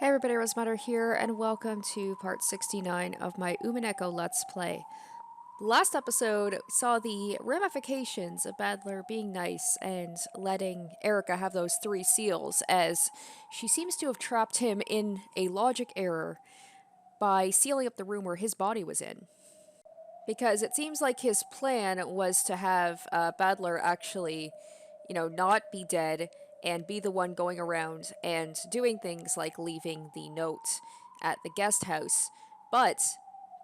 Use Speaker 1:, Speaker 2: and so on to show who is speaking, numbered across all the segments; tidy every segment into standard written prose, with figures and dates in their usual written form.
Speaker 1: Hey everybody, Rosemutter here, and welcome to part 69 of my Umineko Let's Play. Last episode saw the ramifications of Battler being nice and letting Erika have those 3 seals, as she seems to have trapped him in a logic error by sealing up the room where his body was in. Because it seems like his plan was to have Battler actually, not be dead and be the one going around and doing things like leaving the note at the guest house. But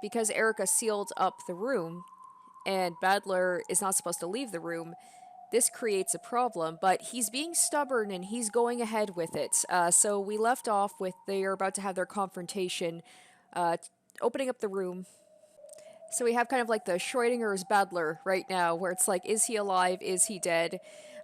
Speaker 1: because Erika sealed up the room and Battler is not supposed to leave the room, this creates a problem, but he's being stubborn and he's going ahead with it. So we left off with they're about to have their confrontation, opening up the room. So we have kind of like the Schrodinger's Battler right now, where it's like, is he alive? Is he dead?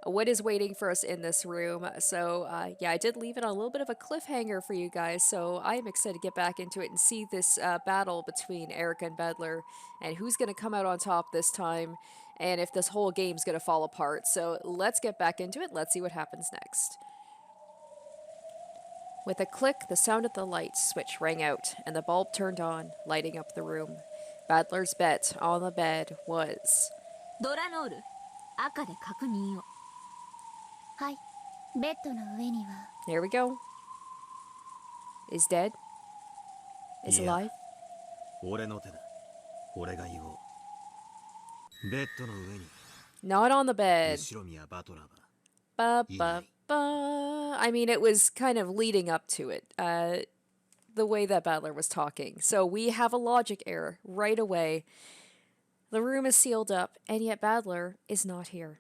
Speaker 1: What is waiting for us in this room? So yeah, I did leave it on a little bit of a cliffhanger for you guys, so I am excited to get back into it and see this battle between Erika and Battler, and who's going to come out on top this time, and if this whole game's going to fall apart. So let's get back into it. Let's see what happens next. With a click, the sound of the light switch rang out, and the bulb turned on, lighting up the room. Battler's bet on the bed was... Here we go. Is dead? Is alive? Not on the bed. I mean, it was kind of leading up to it. The way that Battler was talking. So we have a logic error right away. The room is sealed up, and yet Battler is not here.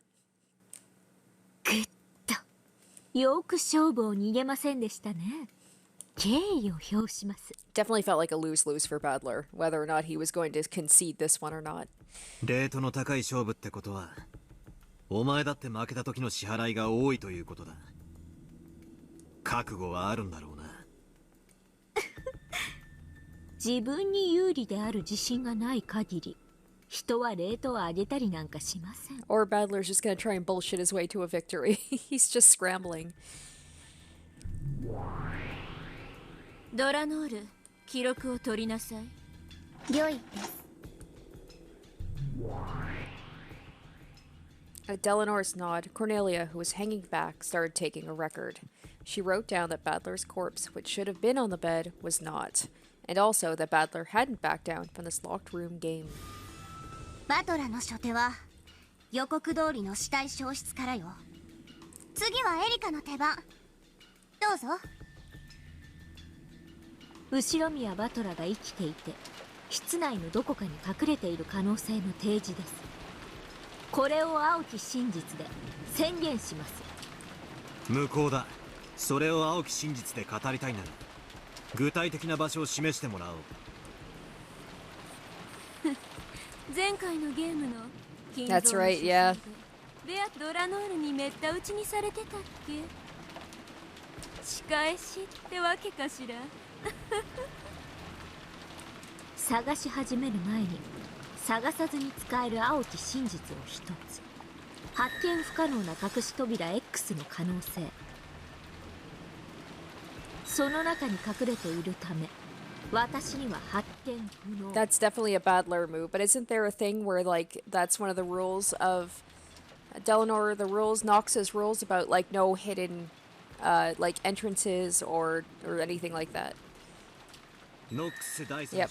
Speaker 1: Definitely felt like a lose-lose for Battler, whether or not he was going to concede this one or not. Or Battler's just gonna try and bullshit his way to a victory. He's just scrambling. At Delanor's nod, Cornelia, who was hanging back, started taking a record. She wrote down that Battler's corpse, which should have been on the bed, was not, and also that Battler hadn't backed down from this locked room game. That's right, yeah. That's definitely a Battler move, but isn't there a thing where, like, that's one of the rules of Delanor, the rules, Nox's rules about, like, no hidden, like, entrances or anything like that? Yep.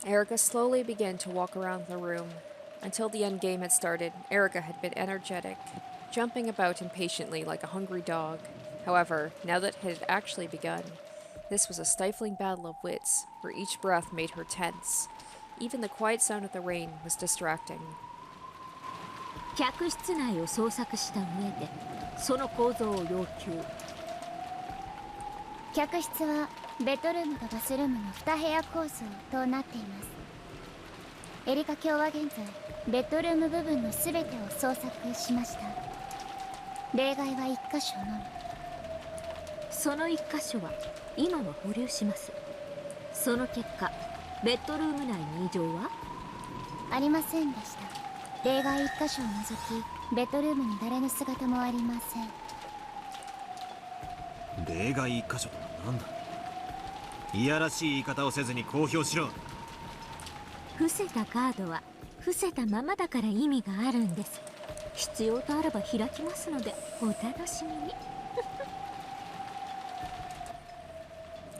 Speaker 1: Erika slowly began to walk around the room. Until the endgame had started, Erika had been energetic, jumping about impatiently like a hungry dog. However, now that it had actually begun, this was a stifling battle of wits, where each breath made her tense. Even the quiet sound of the rain was distracting.
Speaker 2: 客室内を捜索した上でその構造を要求。
Speaker 3: 客室はベッドルームとバスルームの2部屋構造となっています。
Speaker 2: エリカ卿は現在ベッドルーム部分の全てを捜索しました。例外は1箇所のみ。その1箇所は今も保留します。その結果ベッドルーム内に異常はありませんでした。例外1箇所を除きベッドルームに誰の姿もありません。
Speaker 3: 例外1箇所とは何だ。いやらしい言い方をせずに公表しろ。
Speaker 2: 伏せたカードは伏せたままだから意味があるんです。必要とあれば開きますのでお楽しみに。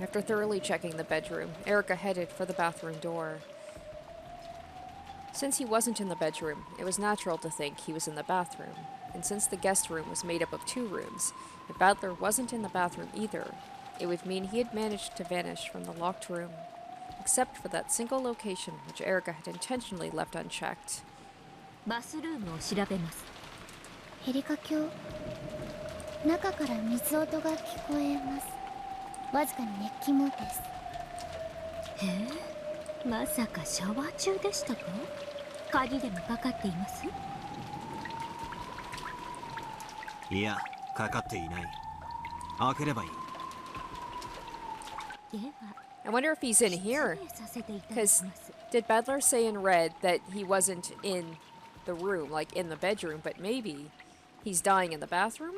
Speaker 1: After thoroughly checking the bedroom, Erika headed for the bathroom door. Since he wasn't in the bedroom, it was natural to think he was in the bathroom. And since the guest room was made up of 2 rooms, if Battler wasn't in the bathroom either, it would mean he had managed to vanish from the locked room, except for that single location which Erika had intentionally left unchecked.
Speaker 2: バスルームを調べます。エリカ卿、中から水音が聞こえます。わずかに熱気もです。へえ、まさかシャワー中でしたか？鍵でもかかっています？
Speaker 3: いや、かかっていない。開ければいい。
Speaker 2: では
Speaker 1: I wonder if he's in here. Because did Battler say in red that he wasn't in the room, like in the bedroom, but maybe he's dying in the bathroom?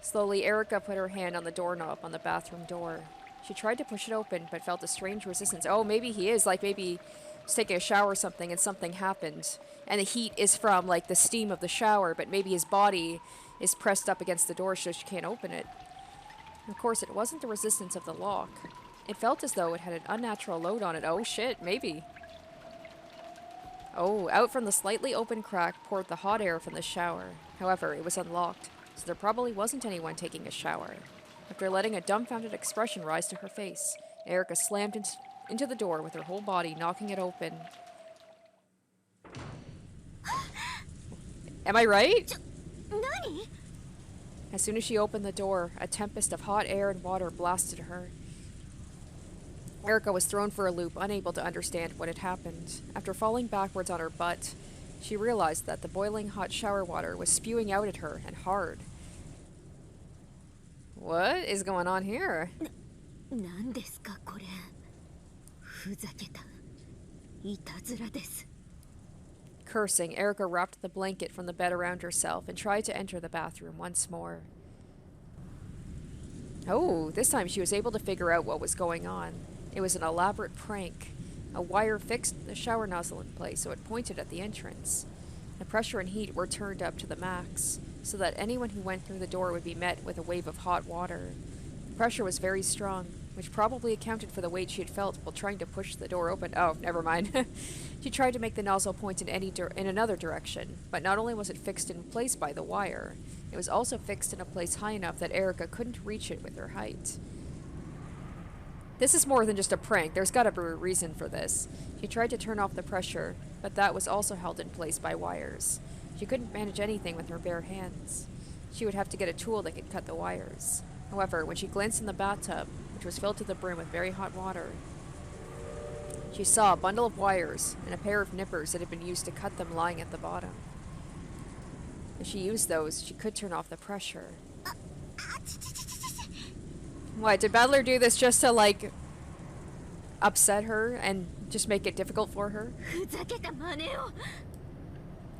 Speaker 1: Slowly, Erika put her hand on the doorknob on the bathroom door. She tried to push it open, but felt a strange resistance. Oh, maybe he is, like maybe he's taking a shower or something and something happened. And the heat is from, like, the steam of the shower, but maybe his body is pressed up against the door so she can't open it. Of course, it wasn't the resistance of the lock. It felt as though it had an unnatural load on it. Oh shit, maybe. Oh, out from the slightly open crack poured the hot air from the shower. However, it was unlocked, so there probably wasn't anyone taking a shower. After letting a dumbfounded expression rise to her face, Erika slammed into the door with her whole body, knocking it open. Am I right? As soon as she opened the door, a tempest of hot air and water blasted her. Erika was thrown for a loop, unable to understand what had happened. After falling backwards on her butt, she realized that the boiling hot shower water was spewing out at her, and hard. What is going on here?
Speaker 2: 何ですかこれ。ふざけた。いたずらです。
Speaker 1: Cursing, Erika wrapped the blanket from the bed around herself and tried to enter the bathroom once more. Oh, this time she was able to figure out what was going on. It was an elaborate prank. A wire fixed the shower nozzle in place so it pointed at the entrance. The pressure and heat were turned up to the max, so that anyone who went through the door would be met with a wave of hot water. The pressure was very strong, which probably accounted for the weight she had felt while trying to push the door open. Oh, never mind. She tried to make the nozzle point in another direction, but not only was it fixed in place by the wire, it was also fixed in a place high enough that Erika couldn't reach it with her height. This is more than just a prank. There's gotta be a reason for this. She tried to turn off the pressure, but that was also held in place by wires. She couldn't manage anything with her bare hands. She would have to get a tool that could cut the wires. However, when she glanced in the bathtub, which was filled to the brim with very hot water, she saw a bundle of wires and a pair of nippers that had been used to cut them lying at the bottom. If she used those, she could turn off the pressure. What, did Battler do this just to, like, upset her and just make it difficult for her?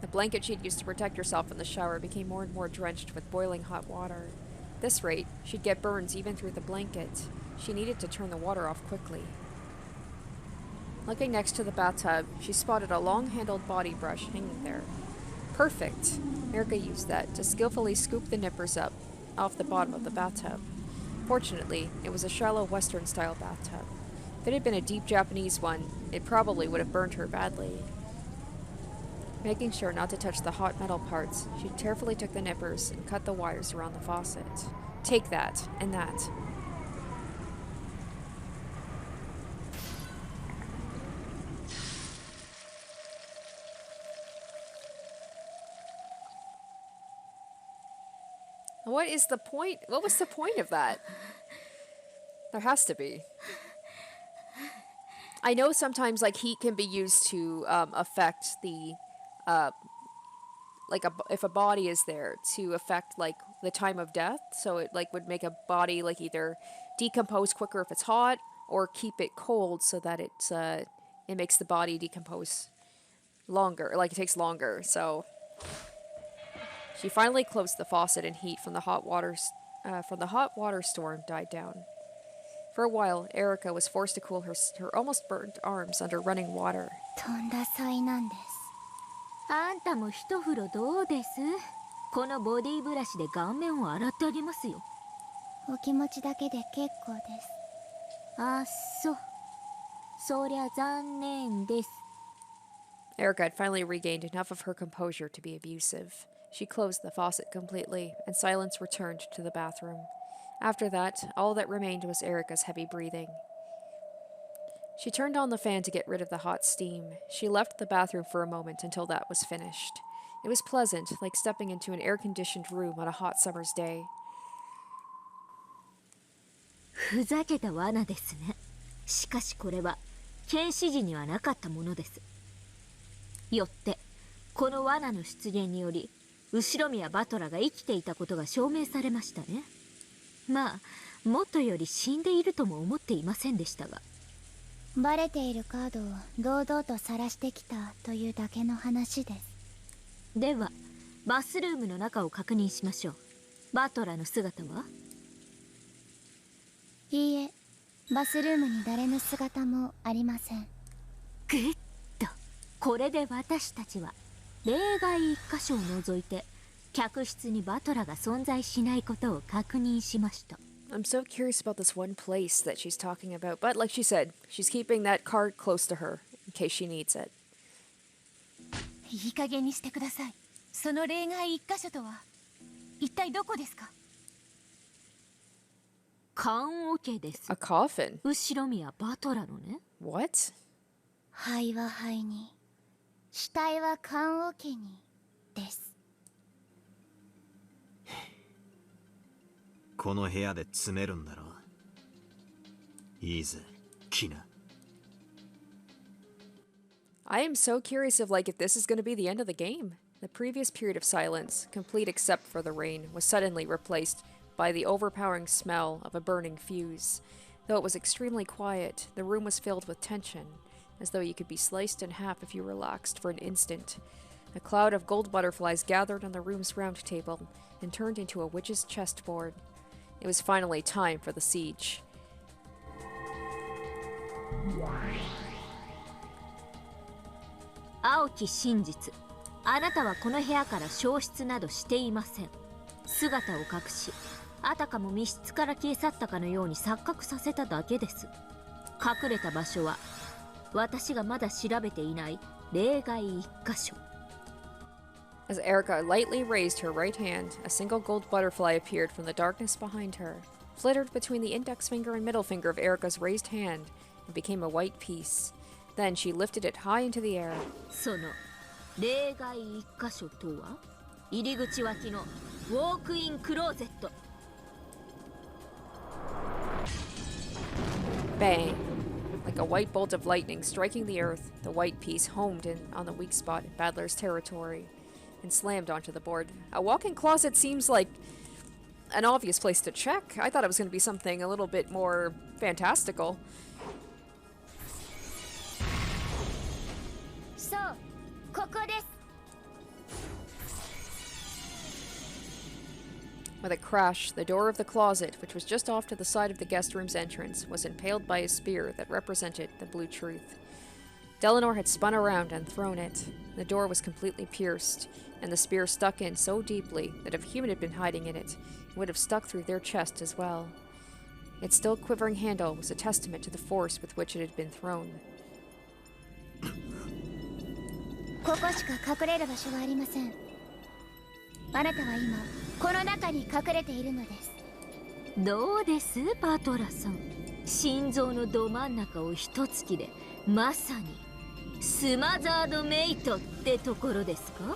Speaker 1: The blanket she'd used to protect herself from the shower became more and more drenched with boiling hot water. At this rate, she'd get burns even through the blanket. She needed to turn the water off quickly. Looking next to the bathtub, she spotted a long-handled body brush hanging there. Perfect! Erika used that to skillfully scoop the nippers up off the bottom of the bathtub. Fortunately, it was a shallow Western-style bathtub. If it had been a deep Japanese one, it probably would have burned her badly. Making sure not to touch the hot metal parts, she carefully took the nippers and cut the wires around the faucet. Take that, and that. What is the point? What was the point of that? There has to be. I know sometimes like heat can be used to affect the like if a body is there to affect like the time of death, so it like would make a body like either decompose quicker if it's hot or keep it cold so that it makes the body decompose longer, like it takes longer. So she finally closed the faucet and heat from the hot water storm died down. For a while, Erika was forced to cool her almost burnt arms under running water.
Speaker 2: とんだ災難です。
Speaker 4: あんたも一風呂どうです？このボディブラシで顔面を洗ってあげますよ。
Speaker 2: お気持ちだけで結構です。
Speaker 4: あっそ。そりゃ残念です。
Speaker 1: Erika had finally regained enough of her composure to be abusive. She closed the faucet completely, and silence returned to the bathroom. After that, all that remained was Erika's heavy breathing. She turned on the fan to get rid of the hot steam. She left the bathroom for a moment until that was finished. It was pleasant, like stepping into an air-conditioned room on a hot summer's day.
Speaker 4: ふざけた罠ですね。しかしこれは検視時にはなかったものです。よってこの罠の出現により後宮バトラが生きていたことが証明されましたね。まあもとより死んでいるとも思っていませんでしたが。
Speaker 2: バレているカードを堂々と晒してきたというだけの話です。
Speaker 4: ではバスルームの中を確認しましょう。バトラの姿は？
Speaker 2: いいえ、バスルームに誰の姿もありません。
Speaker 4: グッとこれで私たちは例外一箇所を除いて客室にバトラが存在しないことを確認しました。
Speaker 1: I'm so curious about this one place that she's talking about, but like she said, she's keeping that card close to her in case she needs it.
Speaker 5: いい加減にしてください。その例外一箇所とは一体どこですか？
Speaker 4: 棺桶です。
Speaker 1: A coffin?
Speaker 4: 後宮バトラのね。
Speaker 1: What?
Speaker 2: 肺は肺に、死体は棺桶にです。
Speaker 3: この部屋で詰めるんだろう。いいぜ、キナ。
Speaker 1: I am so curious of like if this is going to be the end of the game. The previous period of silence, complete except for the rain, was suddenly replaced by the overpowering smell of a burning fuse. Though it was extremely quiet, the room was filled with tension, as though you could be sliced in half if you relaxed for an instant. A cloud of gold butterflies gathered on the room's round table and turned into a witch's chessboard. It was finally time for the siege.
Speaker 4: 青き真実。あなたはこの部屋から消失などしていません。姿を隠し、あたかも密室から消え去ったかのように錯覚させただけです。隠れた場所は私がまだ調べていない例外一箇所。
Speaker 1: As Erika lightly raised her right hand, a single gold butterfly appeared from the darkness behind her, flittered between the index finger and middle finger of Erika's raised hand, and became a white piece. Then she lifted it high into the air.
Speaker 4: その例外一箇所とは、入り口脇のウォークインクローゼット。
Speaker 1: Bang! Like a white bolt of lightning striking the earth, the white piece homed in on the weak spot in Battler's territory and slammed onto the board. A walk-in closet seems like an obvious place to check. I thought it was going to be something a little bit more fantastical.
Speaker 2: そう、ここです。
Speaker 1: With a crash, the door of the closet, which was just off to the side of the guest room's entrance, was impaled by a spear that represented the blue truth. Delanor had spun around and thrown it. The door was completely pierced, and the spear stuck in so deeply that if a human had been hiding in it, it would have stuck through their chest as well. Its still quivering handle was a testament to the force with which it had been thrown.
Speaker 2: ここしか隠れる場所はありません。あなたは今この中に隠れているのです。
Speaker 4: どうですバトラさん。心臓のど真ん中を一突きでまさにスマザードメイトってところですか？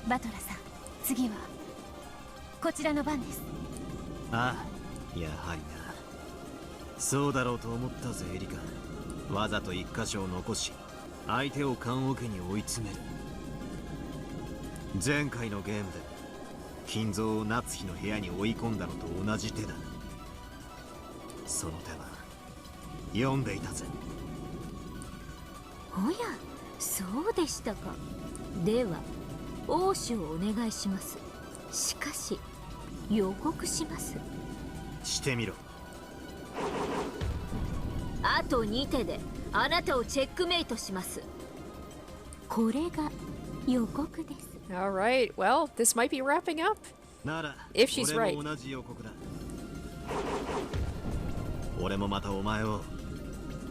Speaker 5: バトラさん、次はこちらの番です。
Speaker 3: ああ、やはりな。そうだろうと思ったぜエリカ。わざと一箇所を残し相手を棺桶に追い詰める。前回のゲームで金蔵を夏日の部屋に追い込んだのと同じ手だ。その手は読んでいたぜ。
Speaker 4: おや、そうでしたか。では応酬をお願いします。しかし予告します。
Speaker 3: してみろ。
Speaker 4: あと2手であなたをチェックメイトします。これが予告です。
Speaker 1: Alright, well, this might be wrapping up.
Speaker 3: なら
Speaker 1: If she's
Speaker 3: 俺
Speaker 1: right.
Speaker 3: も同じ予告だ。俺もまたお前を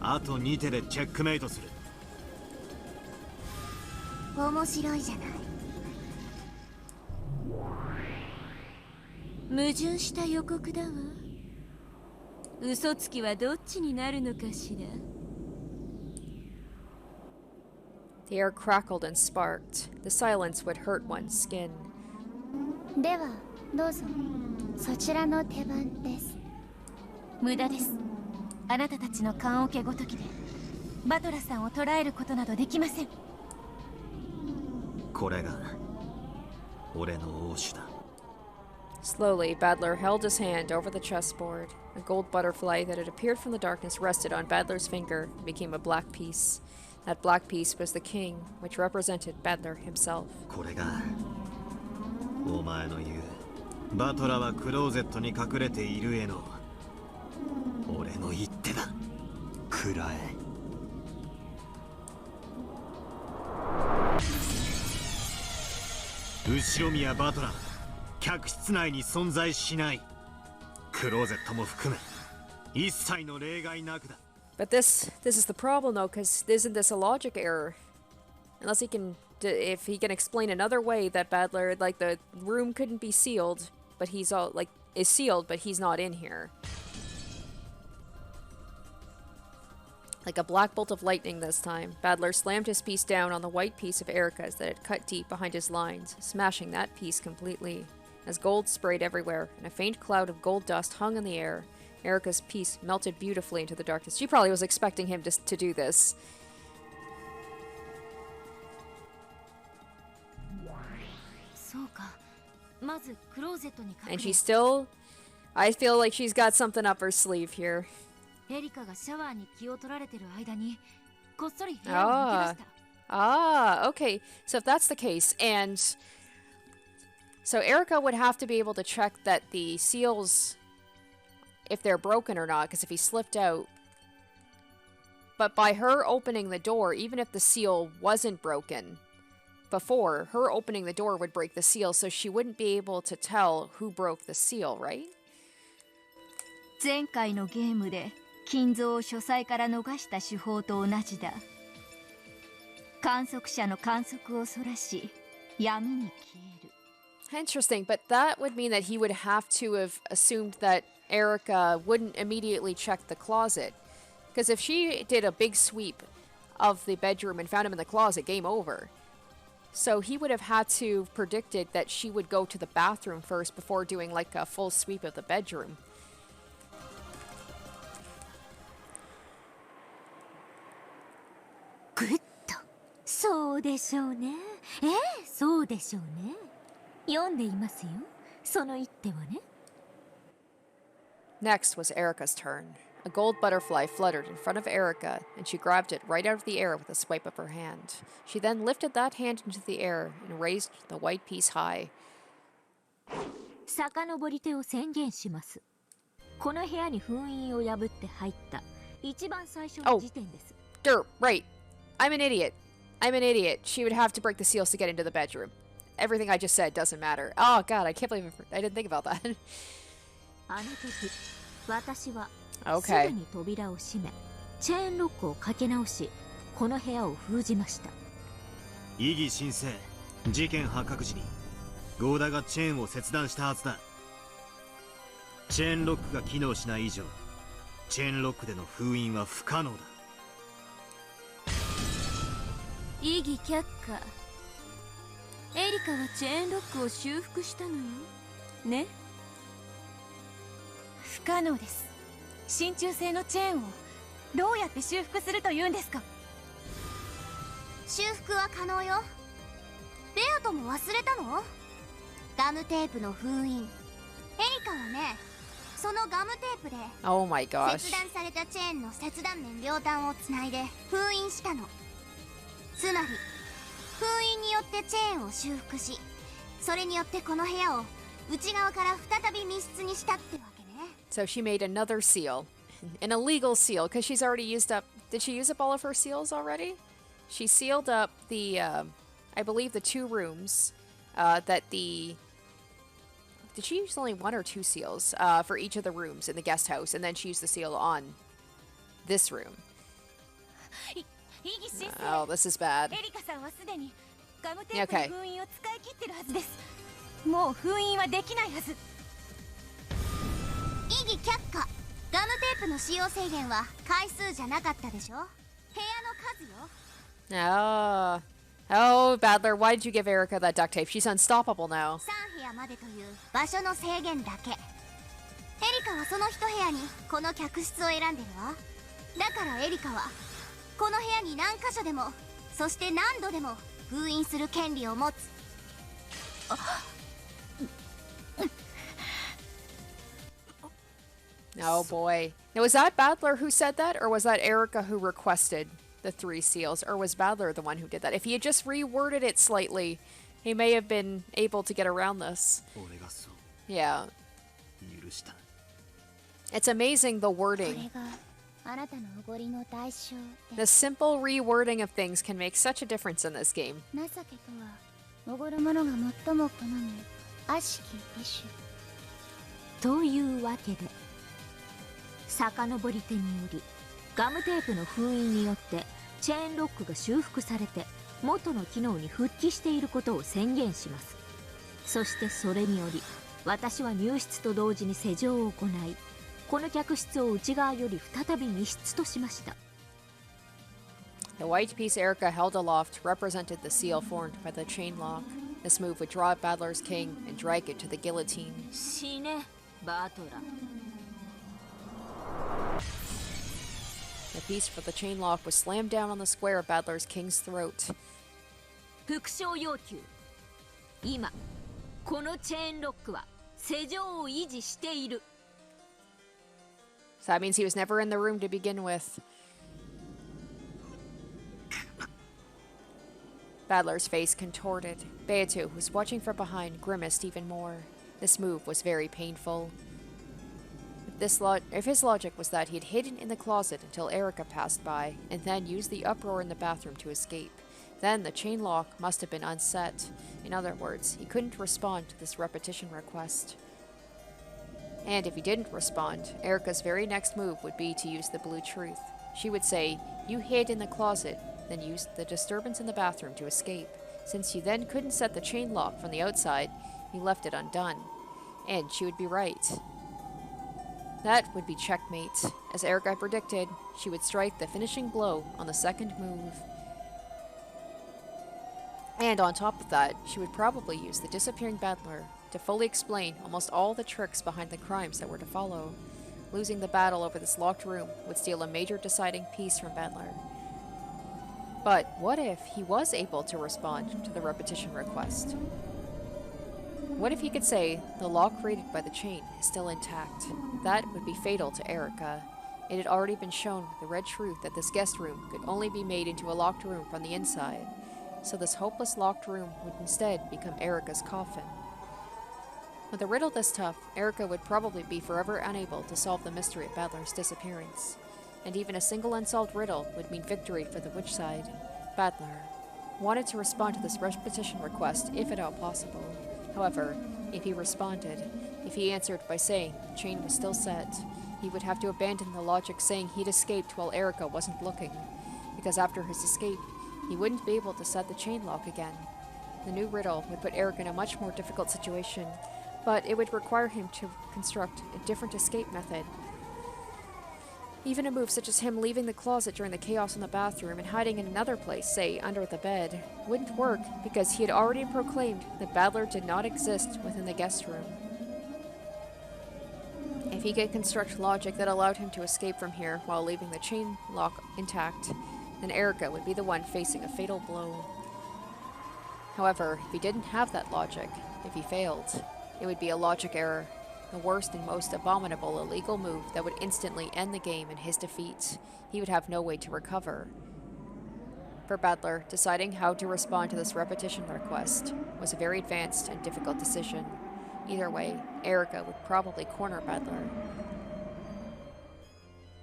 Speaker 3: あと2手でチェックメイトする。
Speaker 2: 面白いじゃない。
Speaker 5: 矛盾した予告だわ。嘘つきはどっちになるのかしら。
Speaker 1: The air crackled and sparked. The silence would hurt one's skin.
Speaker 2: ではどうぞ、そちらの手番です。
Speaker 5: 無駄です。あなたたちの棺桶ごときでバトラさんを捕らえることなどできません。
Speaker 3: これが俺の王手だ。
Speaker 1: Slowly, Battler held his hand over the chessboard. A gold butterfly that had appeared from the darkness rested on Battler's finger and became a black piece. That black piece was the king, which represented Battler himself.
Speaker 3: これがお前の言うバトラはクローゼットに隠れているへの俺の一手だ。くらえ。後宮バトラー客室内に存在しない。クローゼットも含め一切の例外なくだ。
Speaker 1: But this is the problem though, because isn't this a logic error? Unless he can, if he can explain another way that Battler, like the room couldn't be sealed, but he's all like is sealed, but he's not in here. Like a black bolt of lightning this time, Battler slammed his piece down on the white piece of Erika's that had cut deep behind his lines, smashing that piece completely. As gold sprayed everywhere, and a faint cloud of gold dust hung in the air, Erika's piece melted beautifully into the darkness. She probably was expecting him to do this. And she's still... I feel like she's got something up her sleeve here.
Speaker 5: エリカがシャワーに気を取られてる間にこっそり部屋を抜け出した。
Speaker 1: Ah, okay. So if that's the case, and so Erika would have to be able to check that the seals, if they're broken or not, because if he slipped out. But by her opening the door, even if the seal wasn't broken before, her opening the door would break the seal, so she wouldn't be able to tell who broke the seal, right?
Speaker 5: 前回のゲームで金蔵を書斎から逃した手法と同じだ。観測者の観測をそらし闇に消える。
Speaker 1: Interesting, but that would mean that he would have to have assumed that Erika wouldn't immediately check the closet. Because if she did a big sweep of the bedroom and found him in the closet, game over. So he would have had to have predicted that she would go to the bathroom first before doing like a full sweep of the bedroom.
Speaker 4: グッと。そうでしょうね。ええ、そうでしょうね。読んでいますよ。その一手はね。
Speaker 1: Next was Erika's turn. A gold butterfly fluttered in front of Erika, and she grabbed it right out of the air with a swipe of her hand. She then lifted that hand into the air and raised the white piece high.
Speaker 4: 遡り手を宣言します。この部屋に封印を破って入った一番最初の時点です。
Speaker 1: Derp, right. I'm an idiot. I'm an idiot. She would have to break the seals to get into the bedroom. Everything I just said doesn't matter. Oh god, I can't believe I didn't think about that.
Speaker 4: あの時、私はす
Speaker 1: Okay.
Speaker 4: ぐに扉を閉め、チェーンロックをかけ直し、この部屋を封じました。
Speaker 3: 異議申請。事件発覚時にゴーダがチェーンを切断したはずだ。チェーンロックが機能しない以上、チェーンロックでの封印は不可能だ。
Speaker 5: 異議却下。エリカはチェーンロックを修復したのよ。ね。不可能です。真鍮製のチェーンをどうやって修復するというんですか？
Speaker 2: 修復は可能よ。ベアとも忘れたの？ガムテープの封印。エリカはね、そのガムテープで
Speaker 1: Oh my gosh.
Speaker 2: 切断されたチェーンの切断面両端をつないで封印したの。つまり封印によってチェーンを修復し、それによってこの部屋を内側から再び密室にしたってわけね。
Speaker 1: So she made another seal. An illegal seal, because she's already used up... Did she use up all of her seals already? She sealed up the, I believe the 2 rooms, that the... Did she use only 1 or 2 seals for each of the rooms in the guest house, and then she used the seal on this room? Oh, this is bad.
Speaker 5: エリカさんはすでにガムテープの封印を使い切ってるはずです。もう封印はできないはず。
Speaker 2: 異議却下。ガムテープの使用制限は回数じゃなかったでしょ。部屋の数よ。
Speaker 1: Oh. Oh, Battler, why did you give Erika that duct tape? She's unstoppable now.
Speaker 2: 3部屋までという場所の制限だけ。エリカはその1部屋にこの客室を選んでるわ。だからエリカはこの部屋に何箇所でも、そして何度でも封印する権利を持つ。
Speaker 1: Oh boy. Now, was that Battler who said that, or was that Erika who requested the 3 seals, or was Battler the one who did that? If he had just reworded it slightly, he may have been able to get around this. Yeah. It's amazing the wording. The simple rewording of things can make such a difference in this game.
Speaker 4: というわけで、遡り手によりガムテープの封印によってチェーンロックが修復されて元の機能に復帰していることを宣言します。そしてそれにより私は入室と同時に施錠を行い、この客室を内側より再び密室としました。
Speaker 1: The white piece Erika held aloft represented the seal formed by the chain lock. This move would draw Battler's king and drag it to the guillotine.
Speaker 4: 死ね、バトラー。
Speaker 1: The piece for the chain lock was slammed down on the square of Battler's king's throat.
Speaker 4: 復唱要求。今、このチェーンロックは施錠を維持している。
Speaker 1: So that means he was never in the room to begin with. Battler's face contorted. Beatu, who was watching from behind, grimaced even more. This move was very painful. If his logic was that he had hidden in the closet until Erika passed by, and then used the uproar in the bathroom to escape, then the chain lock must have been unset. In other words, he couldn't respond to this repetition request. And if he didn't respond, Erika's very next move would be to use the blue truth. She would say, "You hid in the closet, then used the disturbance in the bathroom to escape. Since you then couldn't set the chain lock from the outside, you left it undone." And she would be right. That would be checkmate. As Erika predicted, she would strike the finishing blow on the second move. And on top of that, she would probably use the disappearing Battler to fully explain almost all the tricks behind the crimes that were to follow. Losing the battle over this locked room would steal a major deciding piece from Battler. But what if he was able to respond to the repetition request? What if he could say the lock created by the chain is still intact? That would be fatal to Erika. It had already been shown the red truth that this guest room could only be made into a locked room from the inside. So this hopeless locked room would instead become Erika's coffin. With a riddle this tough, Erika would probably be forever unable to solve the mystery of Battler's disappearance. And even a single unsolved riddle would mean victory for the witch side. Battler wanted to respond to this repetition request if at all possible. However, if he responded, if he answered by saying the chain was still set, he would have to abandon the logic saying he'd escaped while Erika wasn't looking, because after his escape, he wouldn't be able to set the chain lock again. The new riddle would put Erika in a much more difficult situation, but it would require him to construct a different escape method. Even a move such as him leaving the closet during the chaos in the bathroom and hiding in another place, say under the bed, wouldn't work because he had already proclaimed that Battler did not exist within the guest room. If he could construct logic that allowed him to escape from here while leaving the chain lock intact, then Erika would be the one facing a fatal blow. However, if he didn't have that logic, if he failed, it would be a logic error, the worst and most abominable illegal move that would instantly end the game in his defeat. He would have no way to recover. For Battler, deciding how to respond to this repetition request was a very advanced and difficult decision. Either way, Erika would probably corner Battler.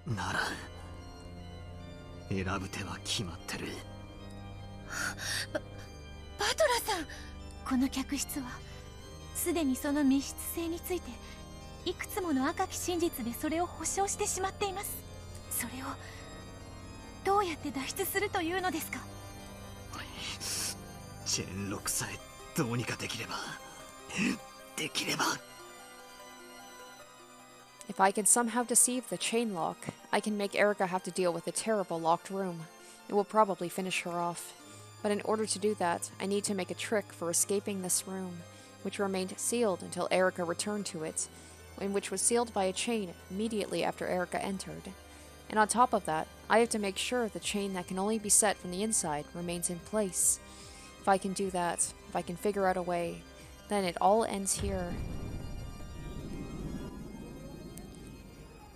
Speaker 3: なら選ぶ手は決まってる。
Speaker 2: バトラさん、この客室はすでにその密室性についていくつもの赤き真実でそれを保証してしまっています。それをどうやって脱出するというのですか？
Speaker 3: チェーンロックさえどうにかできれば。
Speaker 1: If I can somehow deceive the chain lock, I can make Erika have to deal with a terrible locked room. It will probably finish her off. But in order to do that, I need to make a trick for escaping this room, which remained sealed until Erika returned to it, and which was sealed by a chain immediately after Erika entered. And on top of that, I have to make sure the chain that can only be set from the inside remains in place. If I can do that, if I can figure out a way, then it all ends here.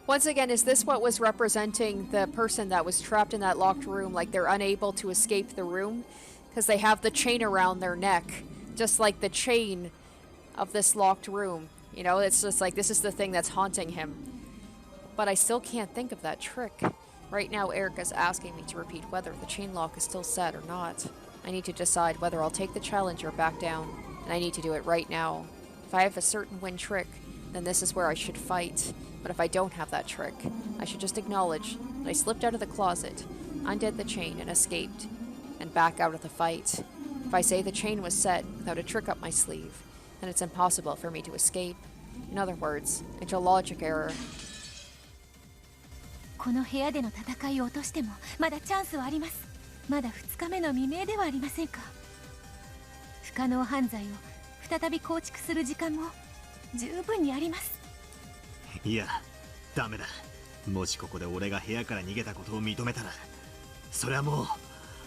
Speaker 1: Once again, is this what was representing the person that was trapped in that locked room, like they're unable to escape the room? Because they have the chain around their neck, just like the chain of this locked room. You know, it's just like this is the thing that's haunting him. But I still can't think of that trick. Right now, Erika's asking me to repeat whether the chain lock is still set or not. I need to decide whether I'll take the challenge or back down, and I need to do it right now. If I have a certain win trick, then this is where I should fight. But if I don't have that trick, I should just acknowledge that I slipped out of the closet, undid the chain, and escaped, and back out of the fight. If I say the chain was set without a trick up my sleeve, then it's impossible for me to escape. In other words, it's a logic error.
Speaker 2: この部屋での戦いを落としてもまだチャンスはあります。まだ2日目の未明ではありませんか。不可能犯罪を再び構築する時間も十分にあります。
Speaker 3: いや、ダメだ。もしここで俺が部屋から逃げたことを認めたら、それはもう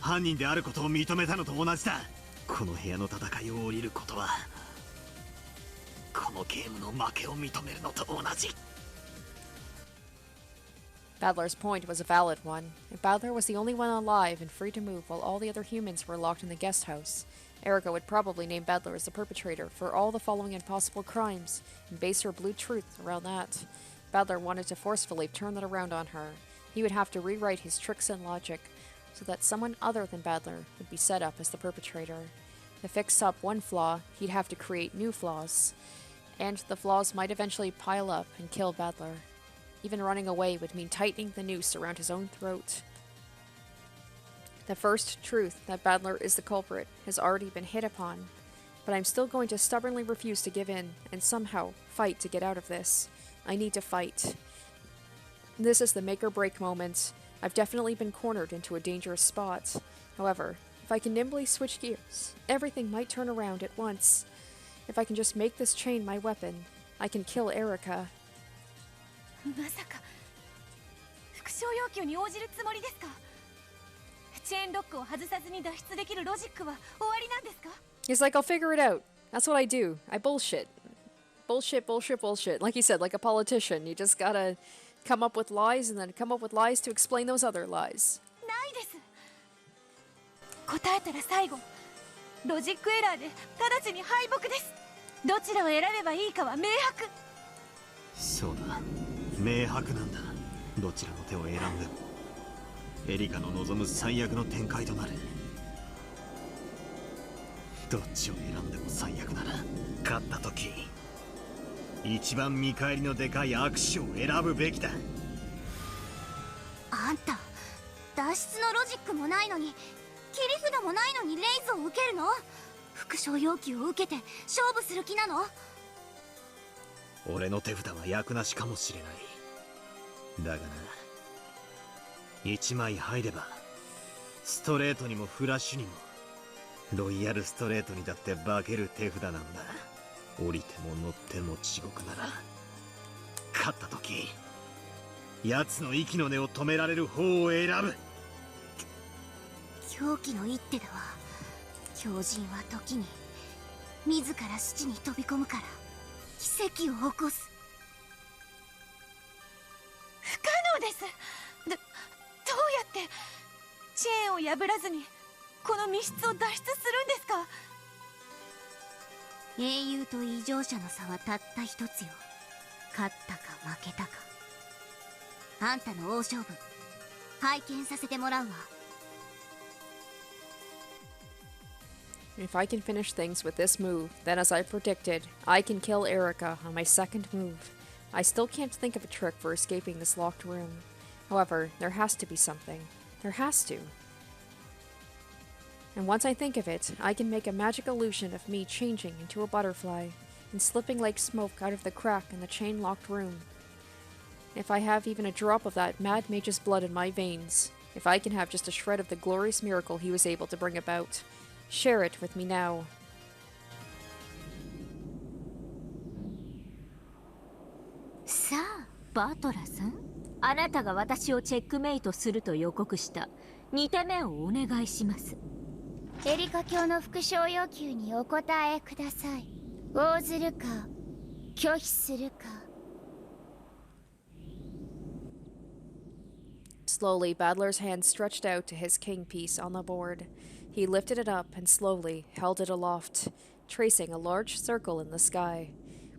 Speaker 3: 犯人であることを認めたのと同じだ。この部屋の戦いを降りることは、このゲームの負けを認めるのと同じ。
Speaker 1: Battler's point was a valid one. If Battler was the only one alive and free to move while all the other humans were locked in the guest house, Erika would probably name Battler as the perpetrator for all the following impossible crimes and base her blue truth around that. Battler wanted to forcefully turn that around on her. He would have to rewrite his tricks and logic so that someone other than Battler would be set up as the perpetrator. To fix up one flaw, he'd have to create new flaws, and the flaws might eventually pile up and kill Battler. Even running away would mean tightening the noose around his own throat. The first truth that Battler is the culprit has already been hit upon, but I'm still going to stubbornly refuse to give in and somehow fight to get out of this. I need to fight. This is the make or break moment. I've definitely been cornered into a dangerous spot. However, if I can nimbly switch gears, everything might turn around at once. If I can just make this chain my weapon, I can kill Erika.
Speaker 2: まさか復讐要求に応じるつもりですか？チェーンロックを外さずに脱出できるロジックは終わりなんですか？
Speaker 1: He's like, I'll figure it out. That's what I do. I bullshit. Bullshit, bullshit, bullshit. Like he said, like a politician. You just gotta come up with lies and then come up with lies to explain those other lies.
Speaker 2: ないです。答えたら最後。ロジックエラーで直ちに敗北です。どちらを選べばいいかは明白。
Speaker 3: そうだ。明白なんだ。どちらの手を選んでもエリカの望む最悪の展開となる。どっちを選んでも最悪なら勝った時一番見返りのでかい握手を選ぶべきだ。
Speaker 2: あんた脱出のロジックもないのに切り札もないのにレイズを受けるの？復讐要求を受けて勝負する気なの？
Speaker 3: 俺の手札は役なしかもしれない。だがな、1枚入ればストレートにもフラッシュにもロイヤルストレートにだって化ける手札なんだ。降りても乗っても地獄なら勝った時奴の息の根を止められる方を選ぶ。
Speaker 2: 狂気の一手だわ。狂人は時に自ら死地に飛び込むから奇跡を起こす。
Speaker 5: 不可能です。どうやってチェーンを破らずにこの密室を脱出するんですか？
Speaker 2: 英雄と異常者の差はたった一つよ。勝ったか負けたか。あんたの大勝負拝見させてもらうわ。
Speaker 1: If I can finish things with this move, then as I predicted, I can kill Erika on my second move. I still can't think of a trick for escaping this locked room. However, there has to be something. There has to. And once I think of it, I can make a magic illusion of me changing into a butterfly and slipping like smoke out of the crack in the chain-locked room. If I have even a drop of that mad mage's blood in my veins, if I can have just a shred of the glorious miracle he was able to bring about, share it with me now.
Speaker 4: さあバトラさん、あなたが私をチェックメイトすると予告した2手目をお願いします。
Speaker 2: エリカ卿の復唱要求にお答えください。応ずるか拒否するか。
Speaker 1: Slowly, Battler's hand stretched out to his king piece on the board. He lifted it up and slowly held it aloft, tracing a large circle in the sky.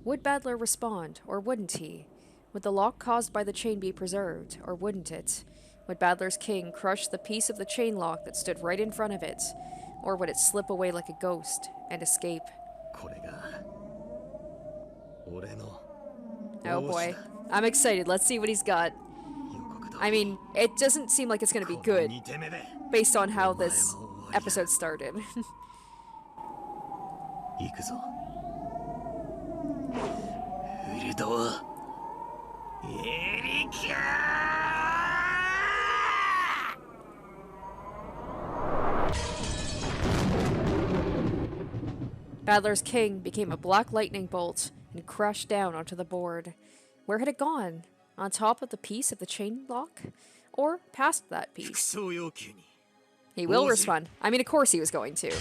Speaker 1: Would Battler respond, or wouldn't he? Would the lock caused by the chain be preserved, or wouldn't it? Would Battler's king crush the piece of the chain lock that stood right in front of it, or would it slip away like a ghost and escape?
Speaker 3: これが俺の
Speaker 1: Oh boy. I'm excited. Let's see what he's got. I mean, it doesn't seem like it's going to be good based on how this episode started.
Speaker 3: 行くぞウルドエリカ。
Speaker 1: Battler's king became a black lightning bolt and crashed down onto the board. Where had it gone? On top of the piece of the chain lock? Or past that piece? He will respond. I mean, of course he was going to.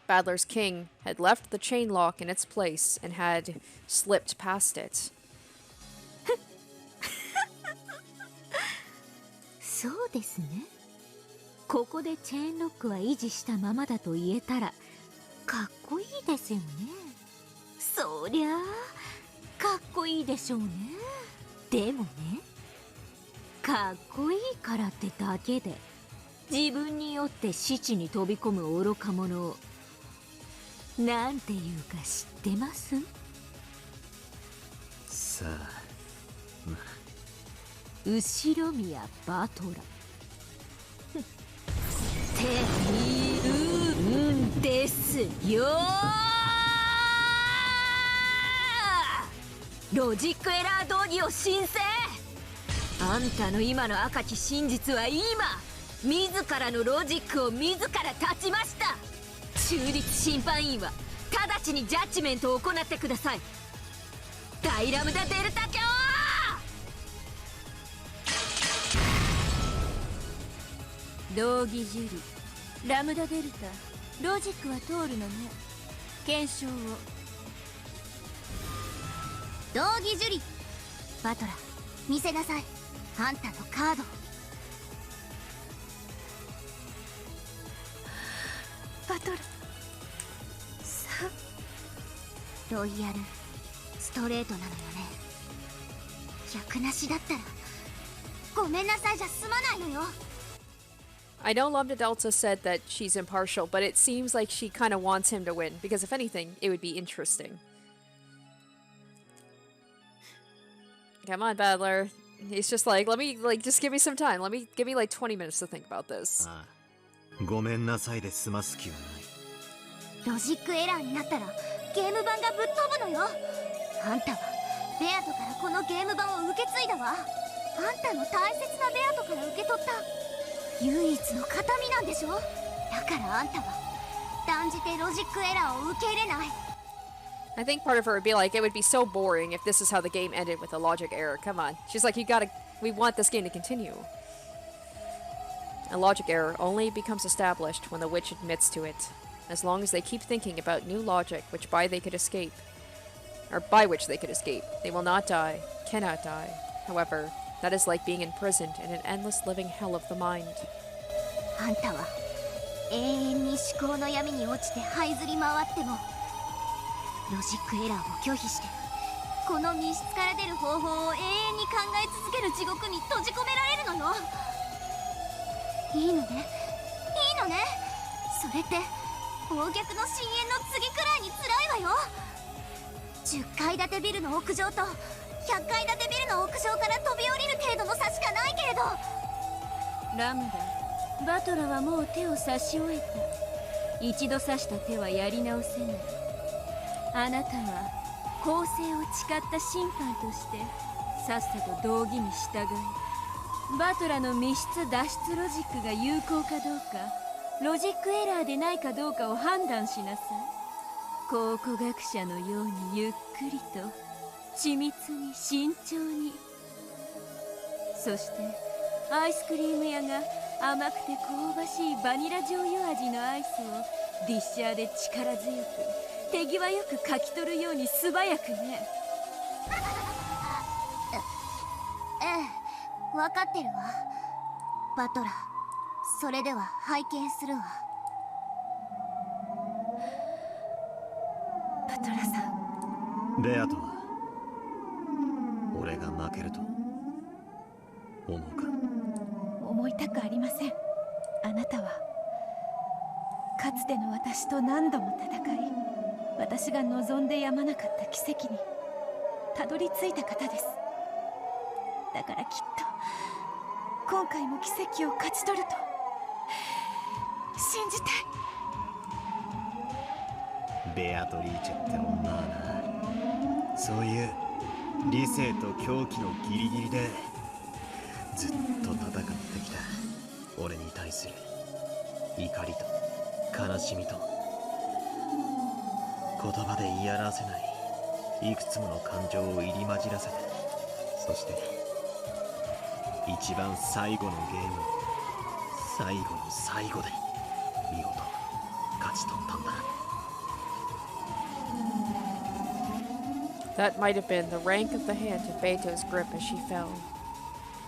Speaker 1: Battler's king had left the chain lock in its place and had slipped past it.
Speaker 4: そうですね。ここでチェーンロックは維持したままだと言えたらかっこいいですよね。そりゃあかっこいいでしょうね。でもね、かっこいいからってだけで自分によって死地に飛び込む愚か者をなんていうか知ってます？
Speaker 3: さあ、
Speaker 4: 後ろ宮バトラっていうんですよ。ロジックエラー道義を申請。あんたの今の赤き真実は今自らのロジックを自ら断ちました。中立審判員は直ちにジャッジメントを行ってください。大ラムダデルタ卿。
Speaker 5: 道義ジュリラムダデルタ、ロジックは通るのね。検証を。
Speaker 2: 道義ジュリバトラ見せなさい、あんたのカード。
Speaker 5: バトラ
Speaker 2: さあ、ロイヤルストレートなのよね。逆なしだったらごめんなさいじゃ済まないのよ。
Speaker 1: I know Lambda Delta said that she's impartial, but it seems like she kind of wants him to win, because if anything, it would be interesting. Come on, Battler. He's just like, just give me some time. Give me like 20 minutes to think about this.
Speaker 3: ごめんなさいで済ます気はない。
Speaker 2: ロジックエラーになったらゲーム版がぶっ飛ぶのよ。あんたはベアトからこのゲーム版を受け継いだわ。あんたの大切なベアトから受け取った唯一の形見なんでしょ。だからあんたは断じてロジックエラーを受け入れない。
Speaker 1: I think part of her would be like, it would be so boring if this is how the game ended with a logic error. Come on. She's like, we want this game to continue. A logic error only becomes established when the witch admits to it. As long as they keep thinking about new logic by which they could escape, they will not die, cannot die. However, that is like being imprisoned in an endless living hell of the mind.
Speaker 2: あんたは永遠に思考の闇に落ちて這いずり回ってもロジックエラーを拒否してこの密室から出る方法を永遠に考え続ける地獄に閉じ込められるのよ。いいのね、いいのね。それって暴虐の深淵の次くらいに辛いわよ。10階建てビルの屋上と100階建てビルの屋上から飛び降りる程度の差しかないけれど。
Speaker 5: ラムダ、バトラはもう手を差し終えた。一度刺した手はやり直せない。あなたは公正を誓った審判としてさっさと道義に従い、バトラの密室脱出ロジックが有効かどうか、ロジックエラーでないかどうかを判断しなさい。考古学者のようにゆっくりと緻密に慎重に。そしてアイスクリーム屋が甘くて香ばしいバニラ醤油味のアイスをディッシャーで力強く手際よくかき取るように素早くね。
Speaker 2: ええ、分かってるわバトラー。それでは拝見するわ。
Speaker 5: バトラさん。
Speaker 3: ベアトは俺が負けると思うか？
Speaker 5: 思いたくありません。あなたはかつての私と何度も戦い、私が望んでやまなかった奇跡にたどり着いた方です。だからきっと今回も奇跡を勝ち取ると信じて。
Speaker 3: ベアトリーチェって女はな、そういう理性と狂気のギリギリでずっと戦ってきた俺に対する怒りと悲しみと言葉で言い表せないいくつもの感情を入り混じらせて、そして一番最後のゲームを最後の最後で見事勝ち取ったんだ。
Speaker 1: That might have been the rank of the hand in Beto's grip as she fell.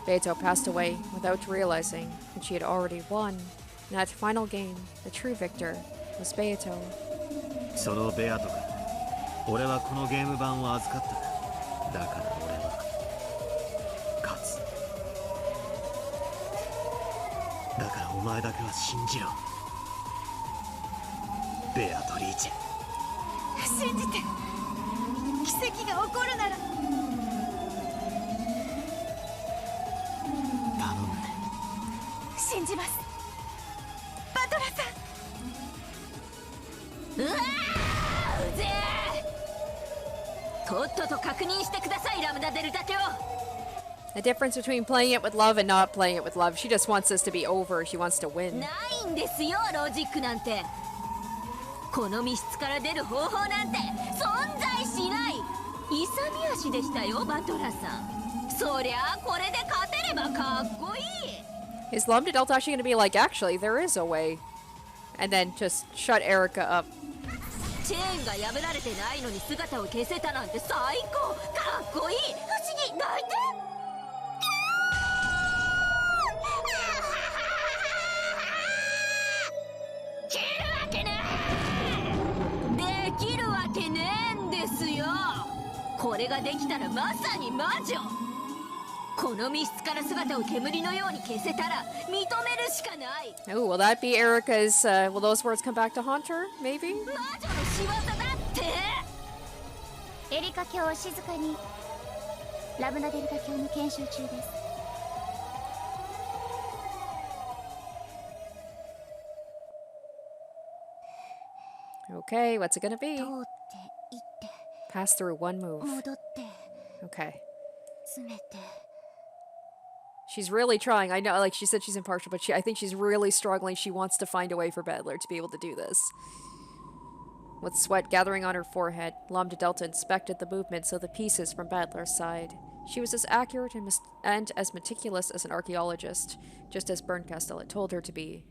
Speaker 1: Beto passed away without realizing that she had already won. In that final game, the true victor was Beto.
Speaker 3: そのベアトが俺はこのゲーム版を預かった。だから俺は勝つ。だからお前だけは信じろベアトリーチェ。
Speaker 5: 信じて。奇跡が起こるなら。
Speaker 3: 頼む。
Speaker 5: 信じますバトラさん。
Speaker 4: うわーうぜー。とっとと確認してください、ラムダデルタ卿。
Speaker 1: The difference between playing it with love and not playing it with love. She just wants this to be over. She wants to win.
Speaker 4: ないんですよロジックなんて。この密室から出る方法なんて存在しない。勇み足でしたよバトラさん。そりゃあこれで勝てればかっこいい。
Speaker 1: Is Lum Adult actually going to be like, actually, there is a way? And then just shut Erika up.
Speaker 4: チェーンが破られてないのに姿を消せたなんて最高。かっこいい。不思議。泣いて。切るわけねえ。できるわけねえんですよ。これができたらまさに魔女。この密室から姿を煙のように消せたら認めるしかない。
Speaker 1: Oh, will that be Erika's, will those words come back to haunt her? Maybe?
Speaker 4: 魔女の仕業だって。
Speaker 2: エリカ卿は静かに。ラムダデルタ卿の研修中です。
Speaker 1: Okay, what's it gonna
Speaker 2: 通
Speaker 1: be?
Speaker 2: って行って
Speaker 1: Pass through one move.
Speaker 2: 戻って
Speaker 1: Okay.
Speaker 2: 詰めて。
Speaker 1: She's really trying. I know, like she said she's impartial, but I think she's really struggling. She wants to find a way for Battler to be able to do this. With sweat gathering on her forehead, Lambda Delta inspected the movements of the pieces from Battler's side. She was as accurate and as meticulous as an archaeologist, just as Bernkastel had told her to be.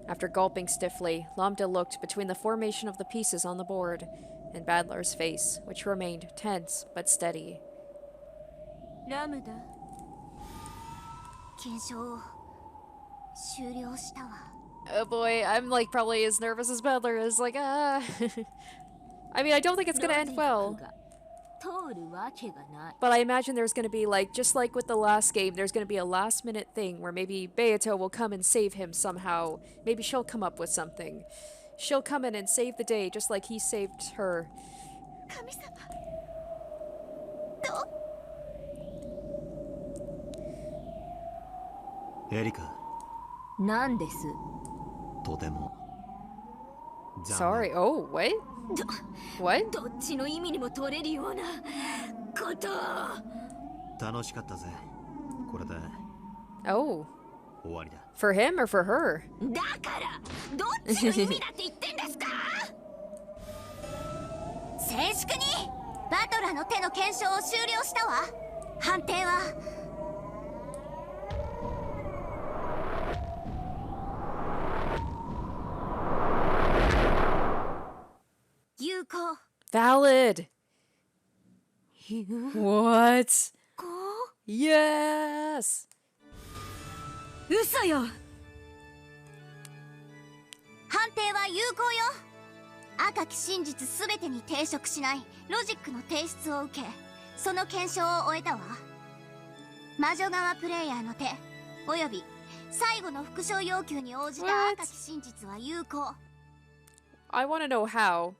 Speaker 1: After gulping stiffly, Lambda looked between the formation of the pieces on the board and Battler's face, which remained tense but steady.
Speaker 2: ラムダ検証終了したわ
Speaker 1: Oh boy, I'm like probably as nervous as Battler is. Like, I mean, I don't think it's gonna end well. But I imagine there's gonna be like, just like with the last game, there's gonna be a last minute thing where maybe Beato will come and save him somehow. Maybe she'll come up with something. She'll come in and save the day just like he saved her.
Speaker 2: 神様
Speaker 3: エリカ、
Speaker 4: なんです。
Speaker 3: とても
Speaker 1: Sorry. Oh, what? What?
Speaker 4: どっちの意味にも取れるようなこと。
Speaker 3: 楽しかったぜ。これで
Speaker 1: Oh.
Speaker 3: 終わりだ。
Speaker 1: For him or for her?
Speaker 4: だからどっちの意味だって言ってんですか。
Speaker 2: 静粛にバトラーの手の検証を終了したわ判定は有効
Speaker 1: Valid.
Speaker 2: 有
Speaker 1: What?
Speaker 2: 効
Speaker 1: Yes.
Speaker 4: 嘘よ。
Speaker 2: 判定は有効よ赤き真実すべてに抵触しないロジックの提出を受けその検証を終えたわ魔女側プレイヤーの手および最後の復唱要求に応じた
Speaker 1: What?
Speaker 2: 赤き真実は有効
Speaker 1: I want to know how.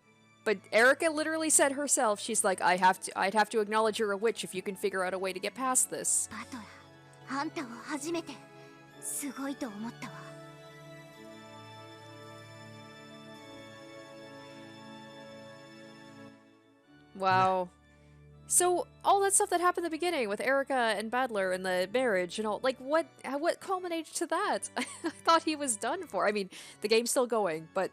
Speaker 1: But Erika literally said herself, she's like, I'd have to acknowledge you're a witch if you can figure out a way to get past this.
Speaker 2: バトラーあんたを初めてすごいと思ったわ
Speaker 1: Wow. So all that stuff that happened in the beginning with Erika and Battler and the marriage and all, like what culminated to that? I thought he was done for. I mean, the game's still going, but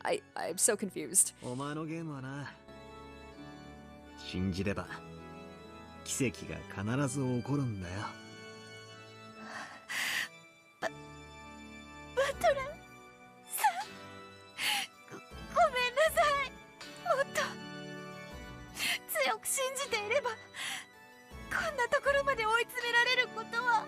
Speaker 1: I'm so confused.
Speaker 3: お前のゲームはな、信じれば奇跡が必ず起こるんだよ。
Speaker 2: バトラーさごめんなさいもっと強く信じていればこんなところまで追い詰められることは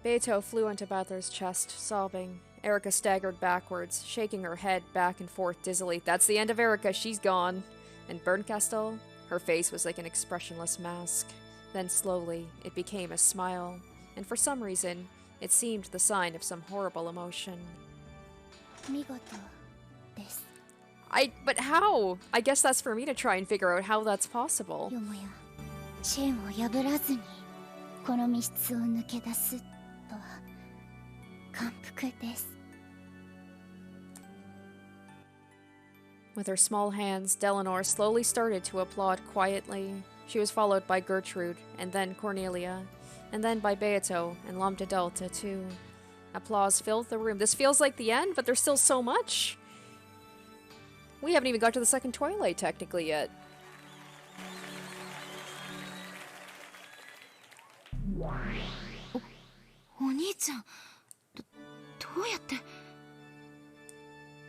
Speaker 1: Beato flew into Battler's chest, sobbing. Erika staggered backwards, shaking her head back and forth dizzily. That's the end of Erika, she's gone. And Bernkastel? Her face was like an expressionless mask. Then slowly, it became a smile. And for some reason, it seemed the sign of some horrible emotion.
Speaker 2: 見事です
Speaker 1: But how? I guess that's for me to try and figure out how that's possible.
Speaker 2: よもやチェーンを破らずにこの密室を抜け出すとは感服です
Speaker 1: With her small hands, Delanor slowly started to applaud quietly. She was followed by Gertrude, and then Cornelia, and then by Beato and Lambda Delta too. Applause filled the room. This feels like the end, but there's still so much. We haven't even got to the second Twilight technically yet.
Speaker 2: お兄ちゃんどうやって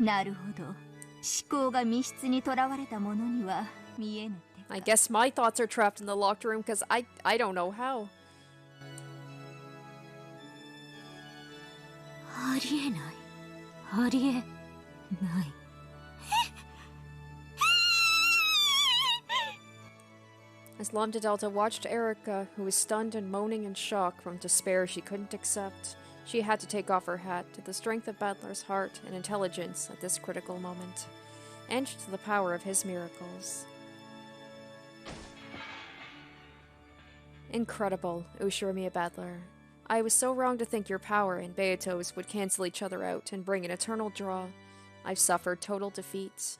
Speaker 5: なるほど思考が密室にとらわれたものには見えぬってか
Speaker 1: I guess my thoughts are trapped in the locked room because I don't know how.
Speaker 4: ありえない。ありえない。
Speaker 1: As Lambda Delta watched Erika, who was stunned and moaning in shock from despair she couldn't accept, she had to take off her hat to the strength of Battler's heart and intelligence at this critical moment, and to the power of his miracles. Incredible, Ushiromiya Battler. I was so wrong to think your power and Beato's would cancel each other out and bring an eternal draw. I've suffered total defeat.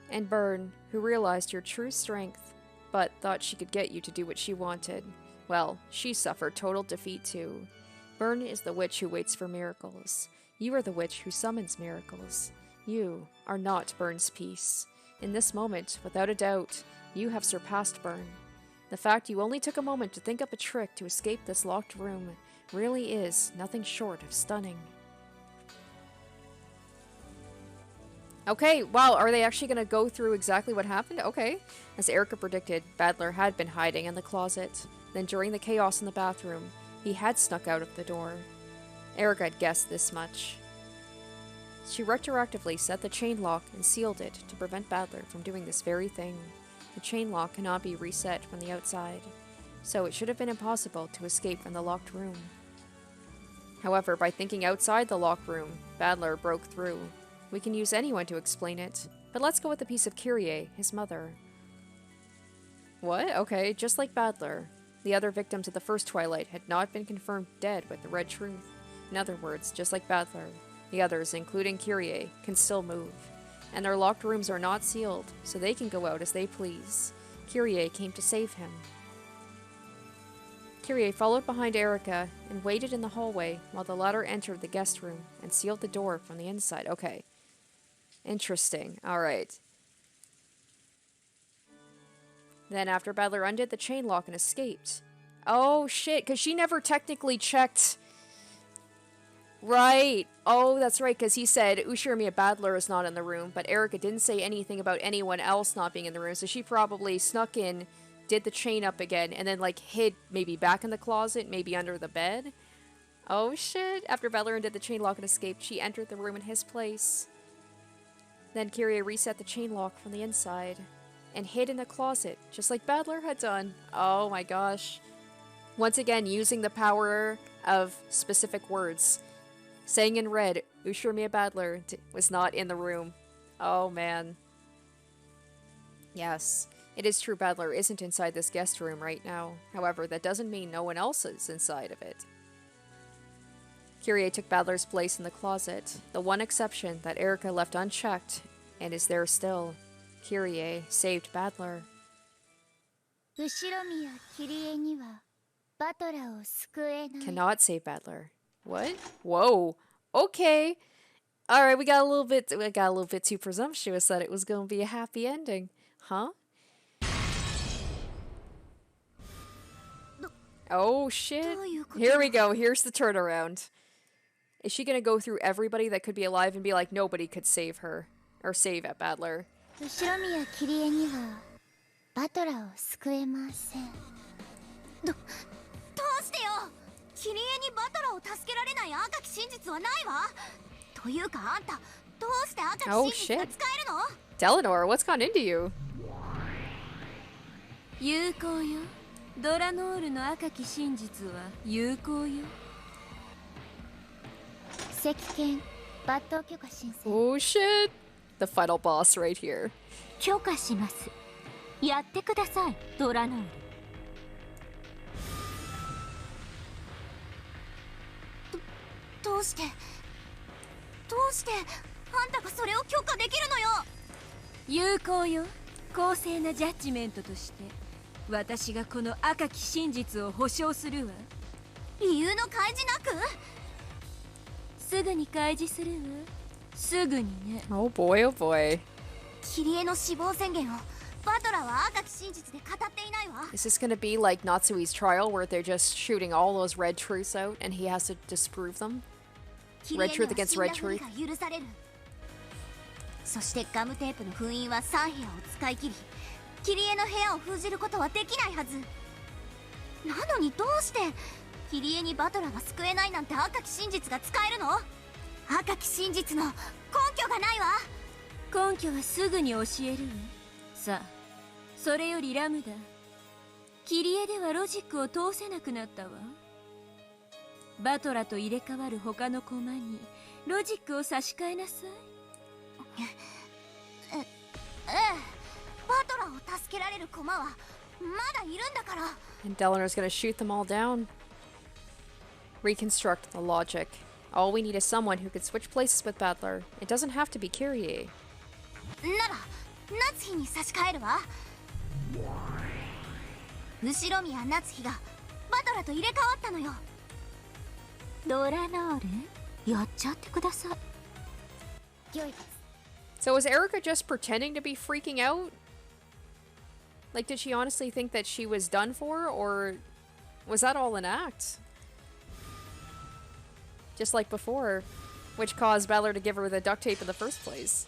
Speaker 1: And Byrne, who realized your true strength, but thought she could get you to do what she wanted. Well, she suffered total defeat too. Byrne is the witch who waits for miracles. You are the witch who summons miracles. You are not Byrne's piece. In this moment, without a doubt, you have surpassed Byrne. The fact you only took a moment to think up a trick to escape this locked room really is nothing short of stunning. Okay, wow, are they actually going to go through exactly what happened? Okay. As Erika predicted, Battler had been hiding in the closet. Then during the chaos in the bathroom, he had snuck out of the door. Erika had guessed this much. She retroactively set the chain lock and sealed it to prevent Battler from doing this very thing. The chain lock cannot be reset from the outside, so it should have been impossible to escape from the locked room. However, by thinking outside the locked room, Battler broke through. We can use anyone to explain it, but let's go with the piece of Kyrie, his mother. What? Okay, just like Battler. The other victims of the first Twilight had not been confirmed dead with the Red Truth. In other words, just like Battler, the others, including Kyrie, can still move. And their locked rooms are not sealed, so they can go out as they please. Kyrie came to save him. Kyrie followed behind Erika and waited in the hallway while the latter entered the guest room and sealed the door from the inside. Okay. Interesting. Alright. Then after Battler undid the chain lock and escaped. Oh shit, because she never technically checked. Right. Oh, that's right, because he said Ushirimiya Battler is not in the room, but Erika didn't say anything about anyone else not being in the room, so she probably snuck in, did the chain up again, and then like hid maybe back in the closet, maybe under the bed. Oh shit. After Battler undid the chain lock and escaped, she entered the room in his place. Then Kyrie reset the chain lock from the inside and hid in the closet, just like Battler had done. Oh my gosh. Once again, using the power of specific words. Saying in red, Ushirimiya Battler was not in the room. Oh man. Yes, it is true Battler isn't inside this guest room right now. However, that doesn't mean no one else is inside of it. Kyrie took Battler's place in the closet, the one exception that Erika left unchecked, and is there still. Kyrie saved Battler. Cannot save Battler. What? Whoa. Okay. Alright, we got a little bit too presumptuous that it was gonna be a happy ending. Huh? Oh shit. Here we go. Here's the turnaround. Is she gonna go through everybody that could be alive and be like, nobody could save her? Or save at Battler?
Speaker 2: 後宮キリエにはバトラーを救えません。どうしてよ。キリエにバトラーを助けられない赤き真実はないわ。というかあんたどうして赤き真実が使えるの？
Speaker 1: Delanor, what's gone into you?
Speaker 5: 有効よ。ドラノールの赤き真実は有効よ。
Speaker 2: 石剣抜刀許可申請。
Speaker 1: Oh shit. The final boss right here.
Speaker 4: 許可します。やってください、ドラノール。
Speaker 2: どうしてあんたがそれを許可できるのよ。
Speaker 5: 有効よ。公正なジャッジメントとして私がこの赤き真実を保証するわ。
Speaker 2: 理由の開示なく？
Speaker 5: すぐに開示するわ。すぐにね。
Speaker 1: Oh boy, oh boy.
Speaker 2: キリエの死亡宣言をバトラーは赤き真実で語っていないわ。
Speaker 1: Is this gonna be like Natsui's trial where they're just shooting all those red truths out and he has to disprove them? Red truth against red truth.
Speaker 2: 許される。そしてガムテープの封印は3部屋を使い切り、キリエの部屋を封じることはできないはず。なのにどうしてキリエにバトラーが救えないなんて赤き真実が使えるの？赤き真実の根拠がないわ。
Speaker 5: 根拠はすぐに教えるわ。さあ、それよりラムダ、キリエではロジックを通せなくなったわ。バトラと入れ替わる他の駒にロジックを差し替えなさい。
Speaker 2: ええ、バトラーを助けられる駒はまだいるんだから。
Speaker 1: And Delanor's gonna shoot them all down. Reconstruct the logic. All we need is someone who could switch places with Battler. It doesn't have to be Kyrie.
Speaker 2: なら夏日に差し替えるわ。後宮夏日がバトラと入れ替わったのよ。
Speaker 4: ドラノール、やっちゃってください。
Speaker 2: 良いです。
Speaker 1: So was Erika just pretending to be freaking out? Like, did she honestly think that she was done for, or was that all an act? Just like before, which caused Battler to give her the duct tape in the first place.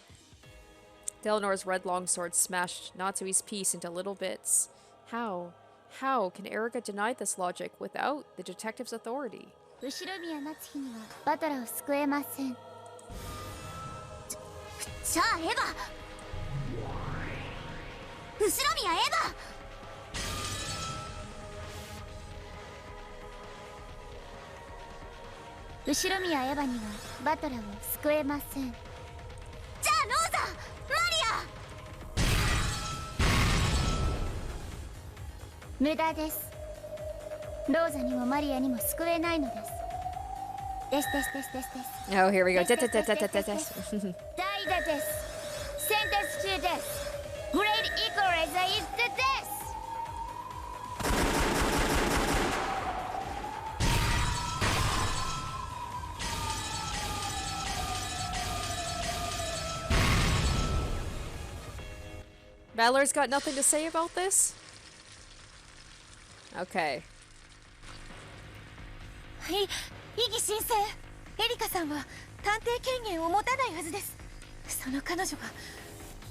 Speaker 1: Delanor's red longsword smashed Natsui's piece into little bits. How? How can Erika deny this logic without the detective's authority?
Speaker 2: 後ろ宮夏日にはバトラを救えません。じゃあエヴァ、後ろ宮エヴァ、後ろ宮エヴァにはバトラを救えません。じゃあローザ、マリア、無駄です。ローザにもマリアにも救えないのです。です。
Speaker 1: Oh, here we go.
Speaker 2: 代打です。センテンス中です。Great Equalizer is the death!
Speaker 1: Battler's got nothing to say about this? Okay.
Speaker 2: はい、イギ先生。エリカさんは探偵権限を持たないはずです。その彼女が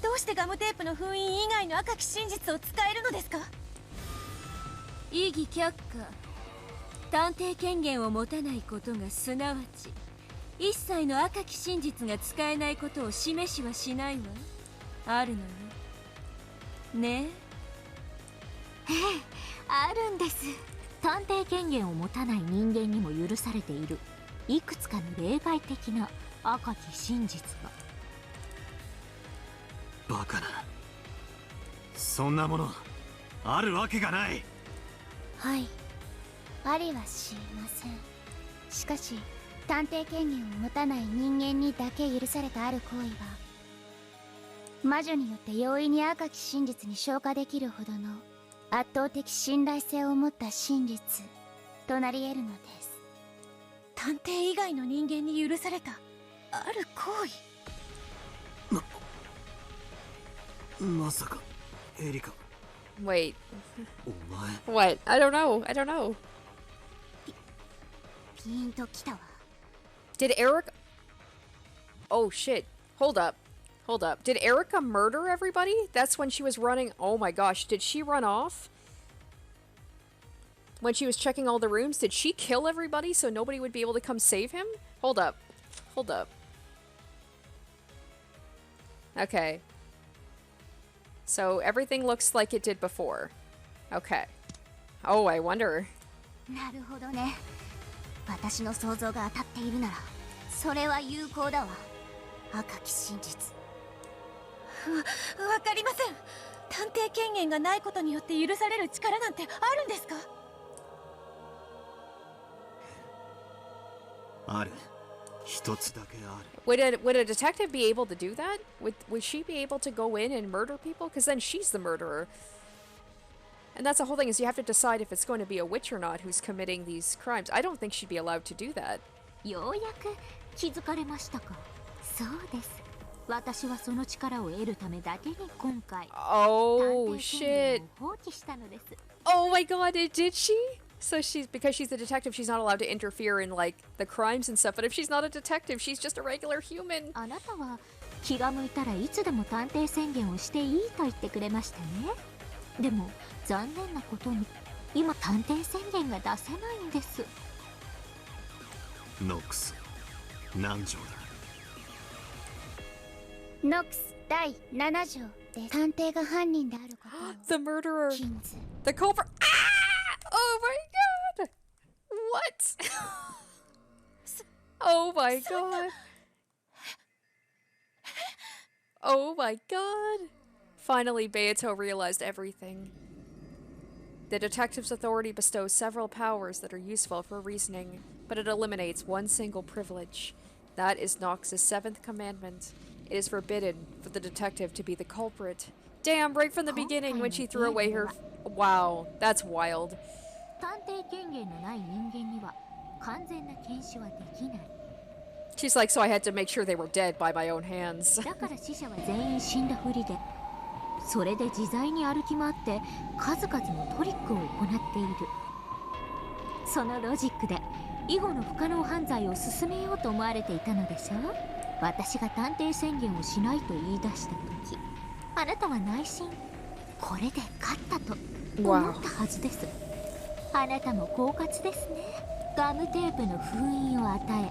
Speaker 2: どうしてガムテープの封印以外の赤き真実を使えるのですか？
Speaker 4: 異議却下。探偵権限を持たないことがすなわち一切の赤き真実が使えないことを示しはしないわ。あるのよね。
Speaker 2: ええ、あるんです。
Speaker 4: 探偵権限を持たない人間にも許されているいくつかの例外的な赤き真実が。
Speaker 3: バカな、そんなものあるわけがない。
Speaker 2: はい、ありはしません。しかし探偵権限を持たない人間にだけ許されたある行為は魔女によって容易に赤き真実に昇華できるほどの圧倒的信頼性を持った真実となり得るのです。探偵以外の人間に許されたある行為。
Speaker 3: まさかエリカ。
Speaker 1: Wait.
Speaker 3: お前
Speaker 1: What? I don't know. I don't know.
Speaker 2: ピーンときたわ。
Speaker 1: Did Erika... Oh, shit. Hold up. Hold up. Did Erika murder everybody? That's when she was running... Oh my gosh. Did she run off? When she was checking all the rooms, did she kill everybody so nobody would be able to come save him? Hold up. Hold up. Okay. So everything looks like it did before. Okay. Oh, I wonder.
Speaker 2: なるほどね。私の想像が当たっているならそれは有効だわ。赤き真実。わかりません。探偵権限がないことによって許される力なんてあるんですか？
Speaker 3: ある。一つだけある。
Speaker 1: Would a detective be able to do that? Would she be able to go in and murder people? Because then she's the murderer. And that's the whole thing, is you have to decide if it's going to be a witch or not who's committing these crimes. I don't think she'd be allowed to do that.
Speaker 4: ようやく気づかれましたか。そうです。私はその力を得るためだけに今回
Speaker 1: Oh
Speaker 4: 探偵権
Speaker 1: shit.
Speaker 4: 限を放棄したのです。
Speaker 1: Oh my god, did she? So because she's a detective, she's not allowed to interfere in like the crimes and stuff. But if she's not a detective, she's just a regular human.
Speaker 4: あなたは気が向いたらいつでも探偵宣言をしていいと言ってくれましたね。でも残念なことに今探偵宣言が出せないんです。
Speaker 3: ノックス、何条だ。
Speaker 2: ノックス第7条で探偵が犯人であることを
Speaker 1: The murderer.
Speaker 2: 禁ず。
Speaker 1: The culprit. Ah! Oh my god. What? Oh my god. Oh my god. Finally, Beato realized everything. The detective's authority bestows several powers that are useful for reasoning, but it eliminates one single privilege. That is Nox's seventh commandment. It is forbidden for the detective to be the culprit. Damn, right from the beginning when she threw away her... Wow, that's wild.
Speaker 4: 探偵権限のない人間には完全な検視はできない。
Speaker 1: She's like, so I had to make sure they were dead by my own hands.
Speaker 4: だから死者は全員死んだふりで、それで自在に歩き回って数々のトリックを行っている。そのロジックで以後の不可能犯罪を進めようと思われていたのでしょう。私が探偵宣言をしないと言い出した時、あなたは内心これで勝ったと思ったはずです。あなたも狡猾ですね。ガムテープの封印を与え、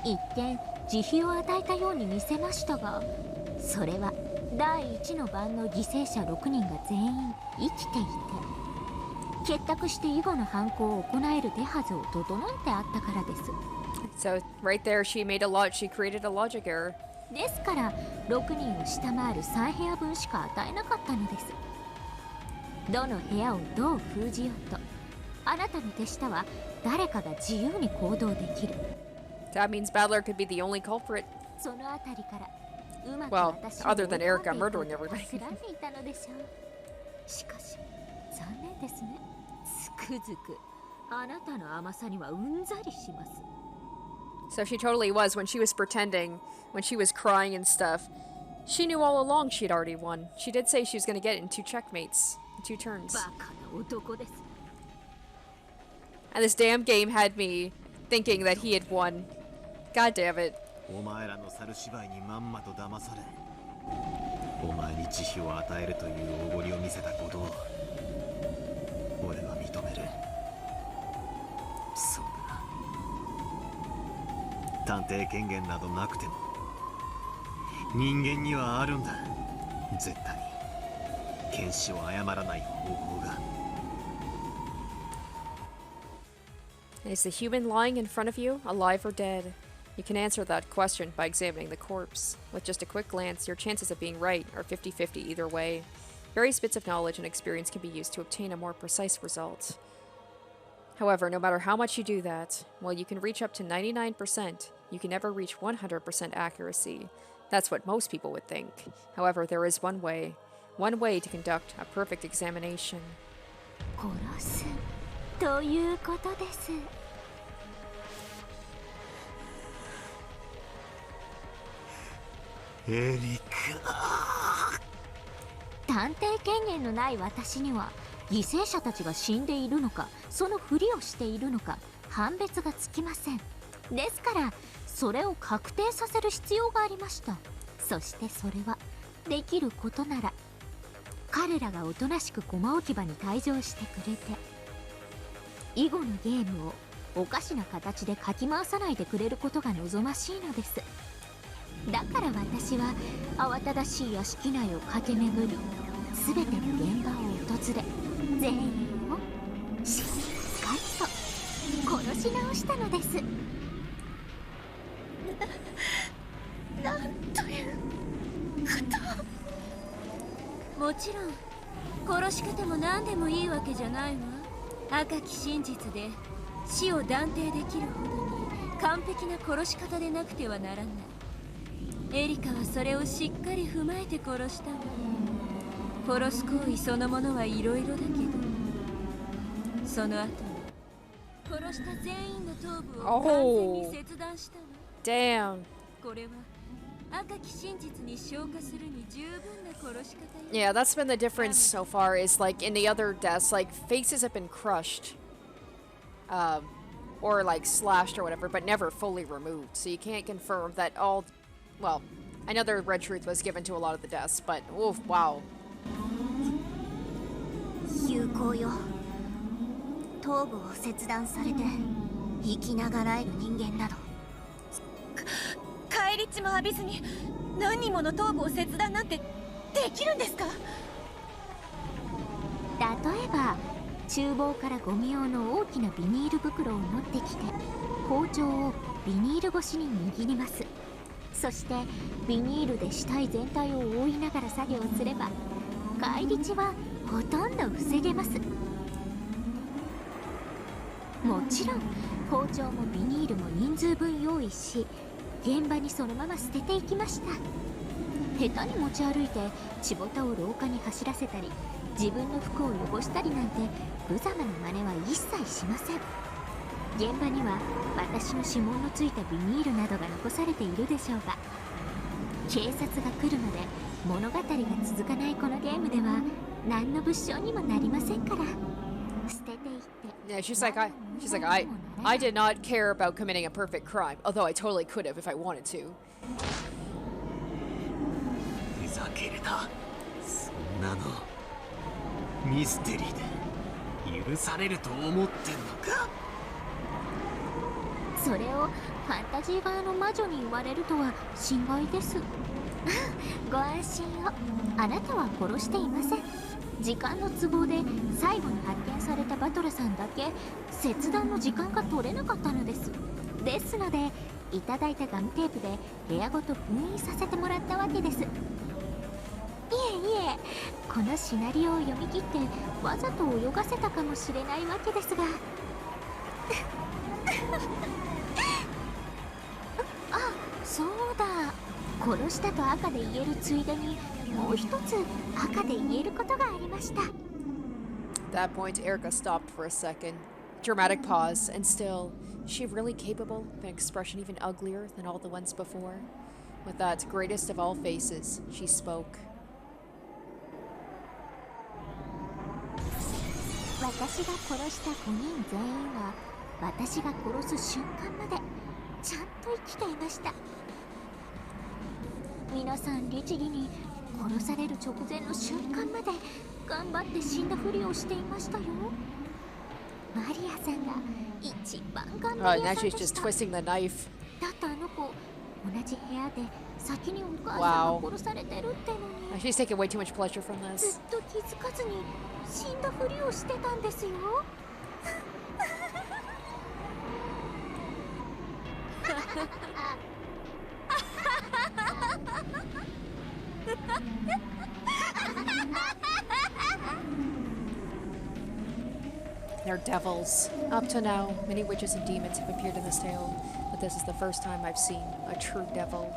Speaker 4: 一見慈悲を与えたように見せましたが、それは第1の番の犠牲者6人が全員生きていて、結託して以後の犯行を行える手はずを整えてあったからです。
Speaker 1: So right there, she created a logic error.
Speaker 4: ですから6人を下回る3部屋分しか与えなかったのです。どの部屋をどう封じようと、あなたの手下は誰かが自由に行動できる。
Speaker 1: That means Battler could be the only culprit.
Speaker 4: そのあたりからうまく
Speaker 1: Well,
Speaker 4: 私を
Speaker 1: other than
Speaker 4: 追い込
Speaker 1: Erika
Speaker 4: んでいこ
Speaker 1: murdering
Speaker 4: うと
Speaker 1: everybody.
Speaker 4: 企んでいたのでしょう。しかし残念ですね。つくづくあなたの甘さにはうんざりします。
Speaker 1: So she totally was when she was pretending, when she was crying and stuff. She knew all along she had already won. She did say she was going to get it in 2 checkmates, in 2 turns.
Speaker 4: バカな男です。
Speaker 1: And this damn game had me thinking that he had won. God damn it.
Speaker 3: お前らの猿芝居にまんまと騙され、お前に慈悲を与えるというおごりを見せたことを俺は認める。そうだ、探偵権限などなくても人間にはあるんだ。絶対に検視を誤らない方法が。
Speaker 1: Is the human lying in front of you alive or dead? You can answer that question by examining the corpse. With just a quick glance, your chances of being right are 50-50 either way. Various bits of knowledge and experience can be used to obtain a more precise result. However, no matter how much you do that, while you can reach up to 99%, you can never reach 100% accuracy. That's what most people would think. However, there is one way to conduct a perfect examination.
Speaker 4: 殺すということです。
Speaker 3: エリカ。
Speaker 4: 探偵権限のない私には犠牲者たちが死んでいるのかそのふりをしているのか判別がつきません。ですからそれを確定させる必要がありました。そしてそれはできることなら彼らがおとなしく駒置き場に退場してくれて、以後のゲームをおかしな形でかき回さないでくれることが望ましいのです。だから私は慌ただしい屋敷内を駆け巡り、全ての現場を訪れ、全員をしっかりと殺し直したのです。なんということを。
Speaker 2: もちろん殺し方も何でもいいわけじゃないわ。赤き真実で死を断定できるほどに完璧な殺し方でなくてはならない。エリカはそれをしっかり踏まえて殺したわ。殺す行為そのものはいろいろだけど、その後殺した全員の頭部を完全に切断したわ。
Speaker 1: Damn.
Speaker 2: これは赤き真実に昇華するに十分な殺し方よ。
Speaker 1: Yeah, that's been the difference so far, is like in the other deaths, like faces have been crushed. Or like slashed or whatever, but never fully removed. So you can't confirm that all. Well, I know the red truth was given to a lot of the deaths, but oof, wow.
Speaker 2: 有効よ。頭部を切断されて生きながらえる人間など返り血も浴びずに何人もの頭部を切断なんてできるんですか？
Speaker 4: 例えば厨房からゴミ用の大きなビニール袋を持ってきて包丁をビニール越しに握ります。そしてビニールで死体全体を覆いながら作業すれば返り血はほとんど防げます。もちろん包丁もビニールも人数分用意し、現場にそのまま捨てていきました。下手に持ち歩いて血ボタを廊下に走らせたり自分の服を汚したりなんて無様な真似は一切しません。現場には私の指紋のついたビニールなどが残されているでしょうが、警察が来るまで物語が続かないこのゲームでは何の物証にもなりませんから。捨てていって。
Speaker 1: Yeah, I did not care about committing a perfect crime, although I totally could have if I wanted to.
Speaker 3: ふざけるな。そんなのミステリーで許されると思ってんのか。
Speaker 4: それをファンタジー側の魔女に言われるとは心外です。ご安心を。あなたは殺していません。時間の都合で最後に発見されたバトラさんだけ切断の時間が取れなかったのです。ですのでいただいたガムテープで部屋ごと封印させてもらったわけです。いえいえ、このシナリオを読み切ってわざと泳がせたかもしれないわけですが。あ、そうだ。殺したと赤で言えるついでにもう一つ赤で言えることがありました。
Speaker 1: At that point, Erika stopped for a second. Dramatic pause, and still, is she really capable of an expression even uglier than all the ones before? With that greatest of all faces, she spoke.
Speaker 4: 私が殺した5人全員は私が殺す瞬間までちゃんと生きていました。皆さん律儀に殺される直前の瞬間まで頑張って死んだふりをしていましたよ。マリアさんが一番頑張り
Speaker 1: Oh,
Speaker 4: 屋
Speaker 1: now
Speaker 4: さん
Speaker 1: she's
Speaker 4: で
Speaker 1: just
Speaker 4: した。
Speaker 1: twisting the knife.
Speaker 4: だってあの子同じ部屋で先にお母さんが殺されてるってのに
Speaker 1: She's taking way too much pleasure from
Speaker 4: ず
Speaker 1: this.
Speaker 4: っと気づかずに死んだふりをしてたんですよ。
Speaker 1: They're devils. Up to now, many witches and demons have appeared in this tale, but this is the first time I've seen a true devil.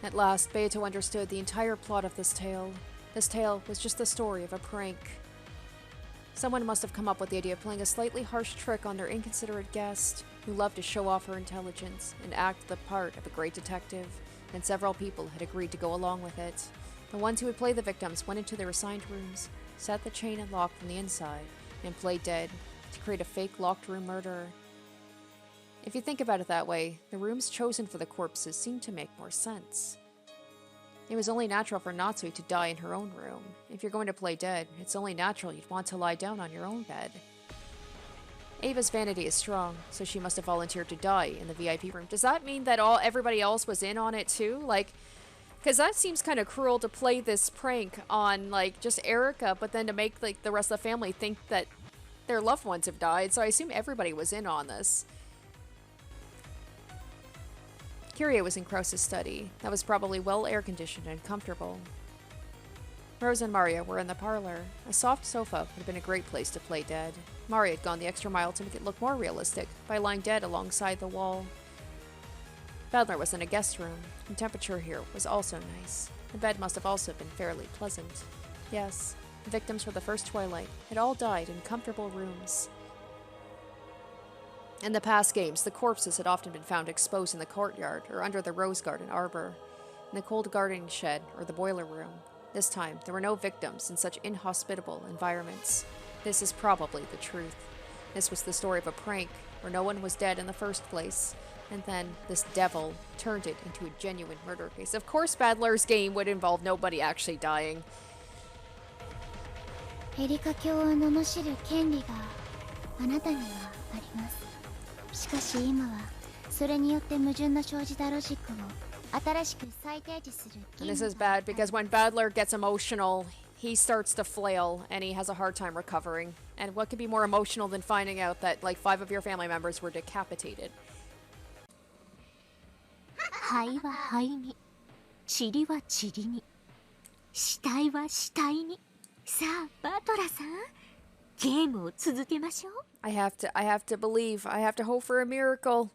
Speaker 1: At last, Beato understood the entire plot of this tale. This tale was just the story of a prank. Someone must have come up with the idea of playing a slightly harsh trick on their inconsiderate guest, who loved to show off her intelligence and act the part of a great detective, and several people had agreed to go along with it. The ones who would play the victims went into their assigned rooms, set the chain and lock from the inside, and played dead to create a fake locked room murderer. If you think about it that way, the rooms chosen for the corpses seem to make more sense. It was only natural for Natsu to die in her own room. If you're going to play dead, it's only natural you'd want to lie down on your own bed. Ava's vanity is strong, so she must have volunteered to die in the VIP room. Does that mean that everybody else was in on it too? Like, because that seems kind of cruel to play this prank on, like, just Erika, but then to make, like, the rest of the family think that their loved ones have died, so I assume everybody was in on this. Kyria was in Krause's study. That was probably well air-conditioned and comfortable. Rose and Maria were in the parlor. A soft sofa would have been a great place to play dead. Maria had gone the extra mile to make it look more realistic by lying dead alongside the wall. Battler was in a guest room. The temperature here was also nice. The bed must have also been fairly pleasant. Yes, the victims for the first twilight had all died in comfortable rooms. In the past games, the corpses had often been found exposed in the courtyard or under the rose garden arbor, in the cold gardening shed or the boiler room. This time, there were no victims in such inhospitable environments. This is probably the truth. This was the story of a prank, where no one was dead in the first place, and then this devil turned it into a genuine murder case. Of course, Battler's game would involve nobody actually dying.
Speaker 2: エリカ卿を罵る権利があなたにはあります。しかし今はそれによって矛盾の生じたロジックを新しく再提示する。
Speaker 1: And this is bad because when Battler gets emotional, he starts to flail and he has a hard time recovering. And what could be more emotional than finding out that like 5 of your family members were decapitated?
Speaker 4: 灰は灰に、塵は塵に、死体は死体に。さあバトラさん、ゲームを続けましょう。
Speaker 1: I have to believe. I have to hope for a miracle.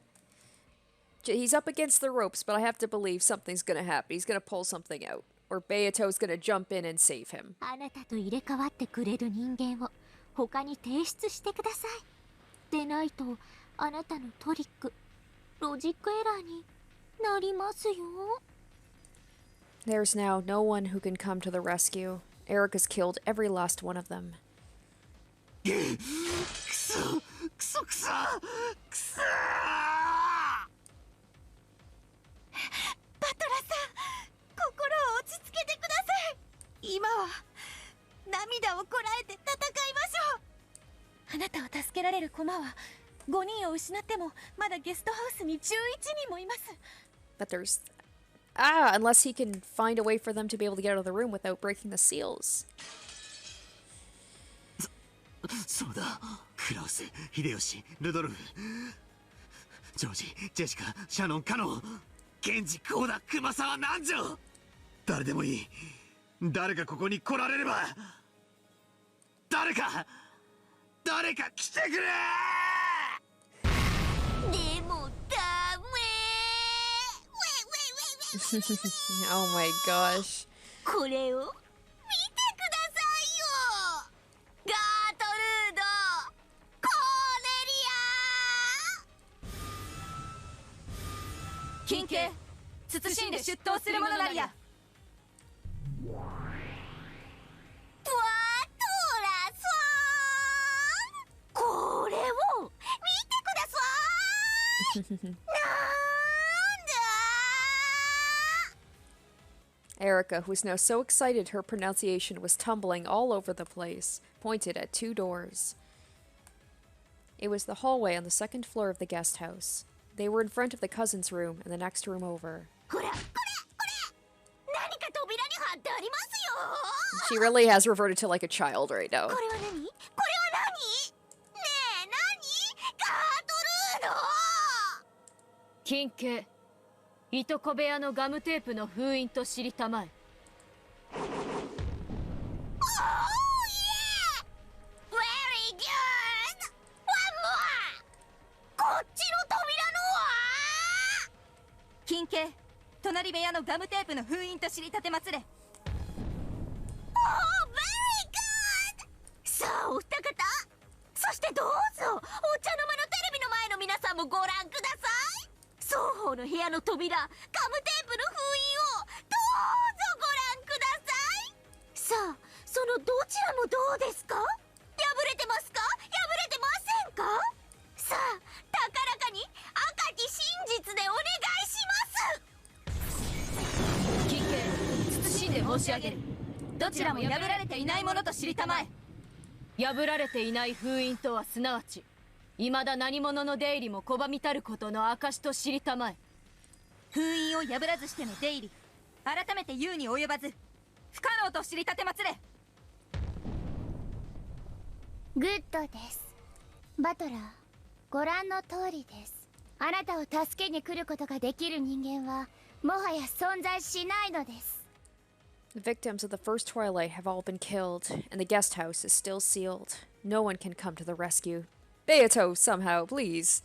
Speaker 1: He's up against the ropes, but I have to believe something's gonna happen. He's gonna pull something out. Or Beato's gonna jump in and save him.
Speaker 4: あなたと入れ替わってくれる人間を他に提出してください。でないとあなたのトリックロジックエラーになりますよ。
Speaker 1: There's now no one who can come to the rescue. Erika's killed every last one of them.
Speaker 3: くそくそくそくそ。
Speaker 5: バトラさん、心を落ち着けてください。今は涙をこらえて戦いましょう。あなたを助けられる駒は5人を失ってもまだゲストハウスに11人もいます。
Speaker 1: But there's... unless he can find a way for them to be able to get out of the room without breaking the seals.
Speaker 3: そうだ。クラウス、秀吉、ルドルフ、ジョージ、ジェシカ、シャノン、カノン、ケンジ、コーダ、熊沢、南條。誰でもいい。誰かここに来られれば。誰か来てくれ。
Speaker 4: でもダメ。
Speaker 1: Oh my gosh.
Speaker 4: これを
Speaker 5: 見てくださいよ。ガートルード、コーネリア。金系、慎んで出頭する者なりや。バトラさん、これを見てください。なんだ。
Speaker 1: Erika, who was now so excited her pronunciation was tumbling all over the place, pointed at two doors. It was the hallway on the second floor of the guest house. They were in front of the cousin's room and the next room over.
Speaker 5: これ何か扉に貼ってありますよ。
Speaker 1: She really has reverted to like a child right now.
Speaker 5: これは何？これは何？ねえ、何？ガートルード。
Speaker 6: 金系、いとこ部屋のガムテープの封印と知りたまえ。
Speaker 5: おーイエー Very good! One more! こっちの扉のは金系、隣部屋のガムテープの封印と知りたてまつれ。おー Very good! さあお二方、そしてどうぞお茶の間のテレビの前の皆さんもご覧ください。双方の部屋の扉、ガムテープの封印をどうぞご覧ください。さあ、そのどちらもどうですか？破れてますか？破れてませんか？さあ、高らかに赤き真実でお願いします。
Speaker 6: 金系、慎んで申し上げる。どちらも破られていないものと知りたまえ。破られていない封印とはすなわち、未だ何者の出入りも拒みたることの証と知りたまえ。
Speaker 5: 封印を破らずしての出入り、改めて言うに及ばず不可能と知りたてまつれ。
Speaker 2: グッドです。バトラー、ご覧の通りです。あなたを助けに来ることができる人間はもはや存在しないのです。
Speaker 1: The victims of the first Twilight have all been killed, and the guest house is still sealed. No one can come to the rescue. Beato, somehow, please.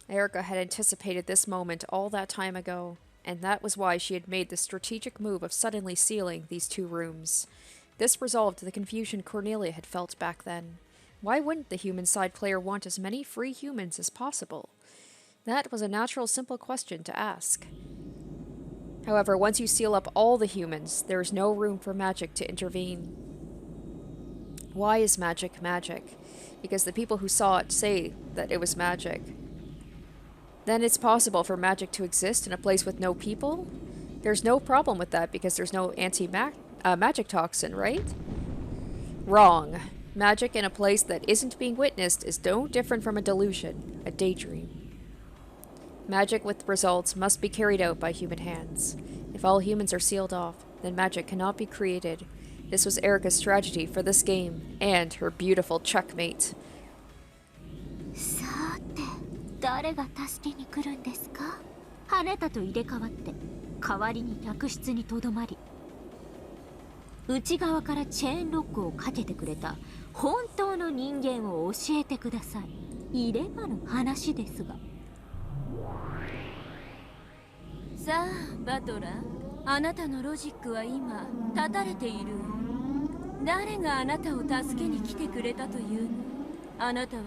Speaker 1: Erika had anticipated this moment all that time ago, and that was why she had made the strategic move of suddenly sealing these two rooms. This resolved the confusion Cornelia had felt back then. Why wouldn't the human side player want as many free humans as possible? That was a natural, simple question to ask. However, once you seal up all the humans, there is no room for magic to intervene. Why is magic magic? Because the people who saw it say that it was magic. Then it's possible for magic to exist in a place with no people? There's no problem with that because there's no anti-magic toxin, right? Wrong. Magic in a place that isn't being witnessed is no different from a delusion, a daydream. Magic with results must be carried out by human hands. If all humans are sealed off, then magic cannot be created. This was Erika's strategy for this game, and her beautiful checkmate.
Speaker 2: さて、誰が助けに来るんですか？
Speaker 4: あなたと入れ替わって代わりに客室にとどまり、内側からチェーンロックをかけてくれた本当の人間を教えてください。いればの話ですが。
Speaker 2: さあバトラー、あなたのロジックは今断たれている。誰があなたを助けに来てくれたというの？あなたは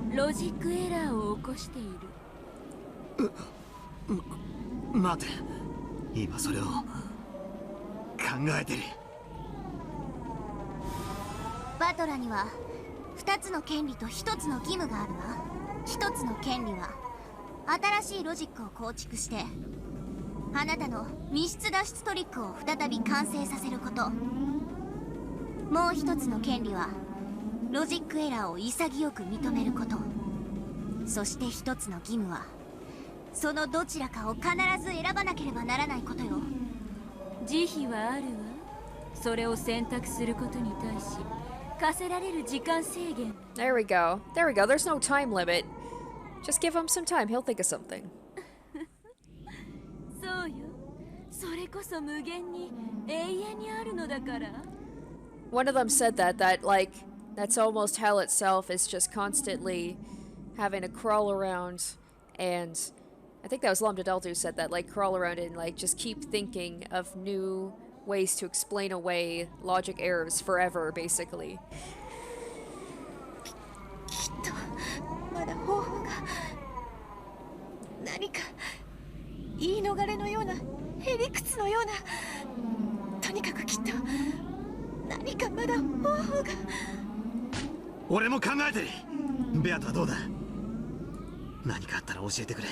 Speaker 2: 今ロジックエラーを起こしている。
Speaker 3: 待て、今それを考えてる。
Speaker 7: バトラーには2つの権利と1つの義務があるわ。1つの権利は新しいロジックを構築してあなたの密室脱出トリックを再び完成させること。もう1つの権利はロジックエラーを潔く認めること。そして1つの義務はそのどちらかを必ず選ばなければならないことよ。
Speaker 2: 慈悲はあるわ。それを選択することに対し課せられる時間制限。
Speaker 1: There we go. There we go. There's no time limit. Just give him some time. He'll think of something.
Speaker 2: そうよ、それこそ無限に永遠にあるのだから。
Speaker 1: One of them said that like that's almost hell itself is just constantly having to crawl around, and I think that was Lamdadeltu who said that, like crawl around and like just keep thinking of new ways to explain away logic errors forever, basically.
Speaker 7: きっとまだ方法が、何か言い逃れのようなへりくつのような、とにかくきっと何かまだ方法が。
Speaker 3: 俺も考えてる。ベアとはどうだ？何かあったら教えてくれ。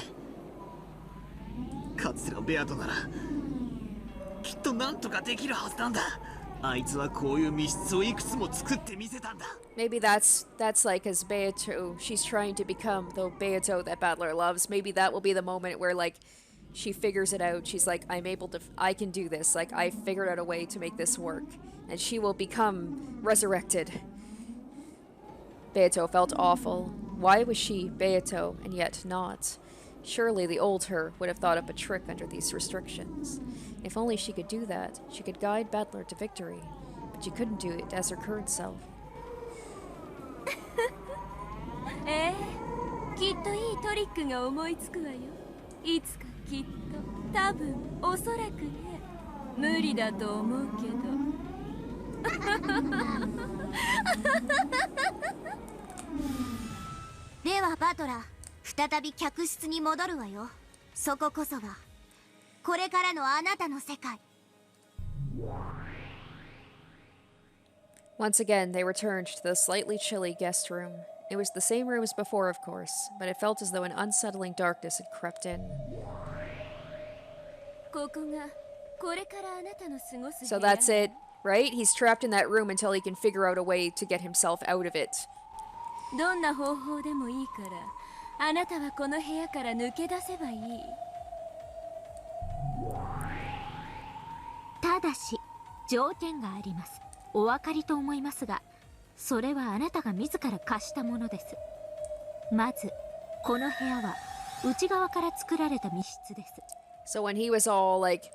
Speaker 3: かつてのベアとならきっとなんとかできるはずなんだ。あいつはこういう密室をいくつも作ってみせたんだ。
Speaker 1: Maybe that's like as Beato, she's trying to become the Beato that Battler loves. Maybe that will be the moment where like she figures it out. She's like, I can do this. Like I figured out a way to make this work, and she will become resurrected. Beato felt awful. Why was she Beato and yet not? Surely the old her would have thought up a trick under these restrictions. If only she could do that, she could guide Battler to victory. But she couldn't do it as her current self.
Speaker 2: きっといいトリックが思いつくわよ。いつかきっと、多分、おそらくね。無理だと思うけど。
Speaker 7: ではバトラー、再び客室に戻るわよ。そここそがこれからのあなたの世界。
Speaker 1: Once again, they returned to the slightly chilly guest room. It was the same room as before, of course, but it felt as though an unsettling darkness had crept in.
Speaker 2: ここがこれからあなたの過ごす
Speaker 1: So
Speaker 2: 部屋。
Speaker 1: that's it, right? He's trapped in that room until he can figure out a way to get himself out of it.
Speaker 2: どんな方法でもいいから、あなたはこの部屋から抜け出せばいい。
Speaker 4: ただし条件があります。お分かりと思いますが、それはあなたが自ら貸したものです。まずこの部屋は内側から作られた密室です。
Speaker 1: So when he was all like,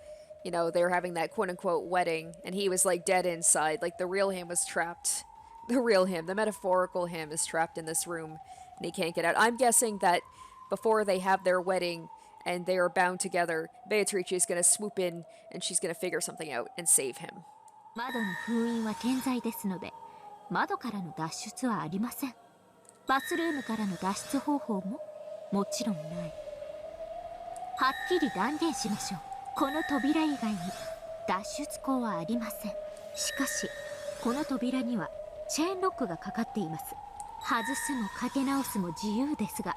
Speaker 1: you know, they were having that quote-unquote wedding, and he was like dead inside, like the real him was trapped. The real him, the metaphorical him, is trapped in this room, and he can't get out. I'm guessing that before they have their wedding and they are bound together, Beatrice is going to swoop in and she's going to figure something out and save him.
Speaker 4: 窓の封印は健在ですので、窓からの脱出はありません。バスルームからの脱出方法ももちろんない。はっきり断言しましょう。この扉以外に脱出口はありません。しかしこの扉にはチェーンロックがかかっています。外すもかけ直すも自由ですが、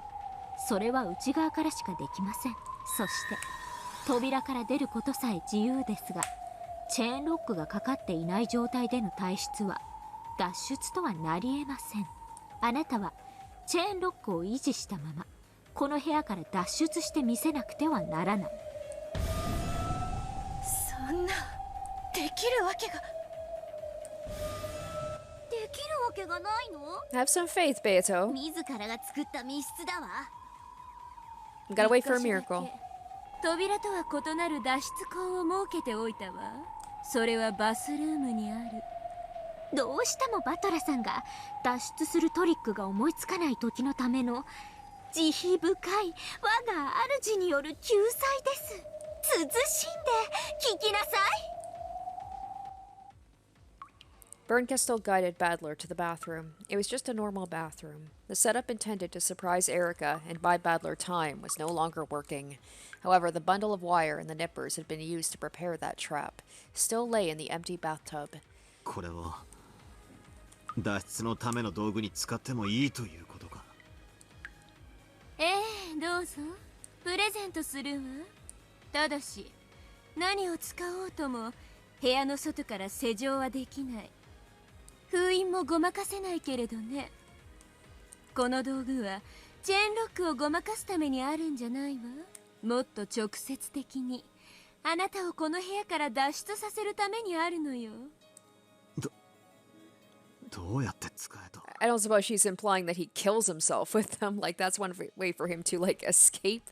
Speaker 4: それは内側からしかできません。そして扉から出ることさえ自由ですが、チェーンロックがかかっていない状態での退出は脱出とはなり得ません。あなたはチェーンロックを維持したままこの部屋から脱出してみせなくてはならない。
Speaker 7: そんなできるわけが、できるわけがないの？
Speaker 1: Have some faith, Beato.
Speaker 7: 自らが作った密室だわ。
Speaker 1: Gotta wait for a miracle.
Speaker 2: 扉とは異なる脱出口を設けておいたわ。それはバスルームにある。どうしてもバトラさんが脱出するトリックが思いつかない時のための慈悲深い我が主による救済です。慎んで聞きなさい。
Speaker 1: Bernkastel guided Battler to the bathroom. It was just a normal bathroom. The setup intended to surprise Erika and buy Battler time was no longer working. However, the bundle of wire and the nippers had been used to prepare that trap still lay in the empty bathtub.
Speaker 3: これを脱出のための道具に使ってもいいということか。
Speaker 2: どうぞプレゼントするわ。ただし何を使おうとも部屋の外から施錠はできない。封印もごまかせないけれどね。この道具はチェーンロックをごまかすためにあるんじゃないわ。もっと直接的にあなたをこの部屋から脱出させるためにあるのよ。
Speaker 3: どうやって使えと。
Speaker 1: I don't suppose she's implying that he kills himself with them. Like, that's one way for him to, like, escape.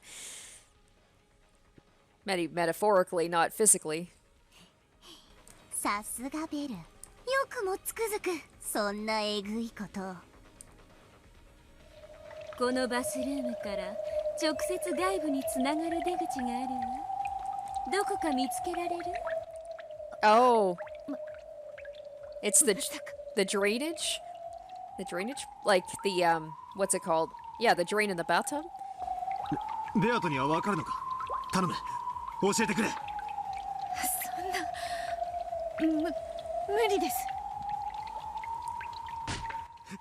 Speaker 1: Metaphorically, not physically.
Speaker 7: さすがベル、よくもつくづくそんなえぐいことを。
Speaker 2: このバスルームから直接外部につながる出口があるわ。どこか見つけられる？
Speaker 1: Oh. It's the drainage? The drainage? Like the, what's it called? Yeah, the drain in the bathtub?
Speaker 3: ベアトには分かるのか。頼む、教えてくれ。
Speaker 2: 無理です。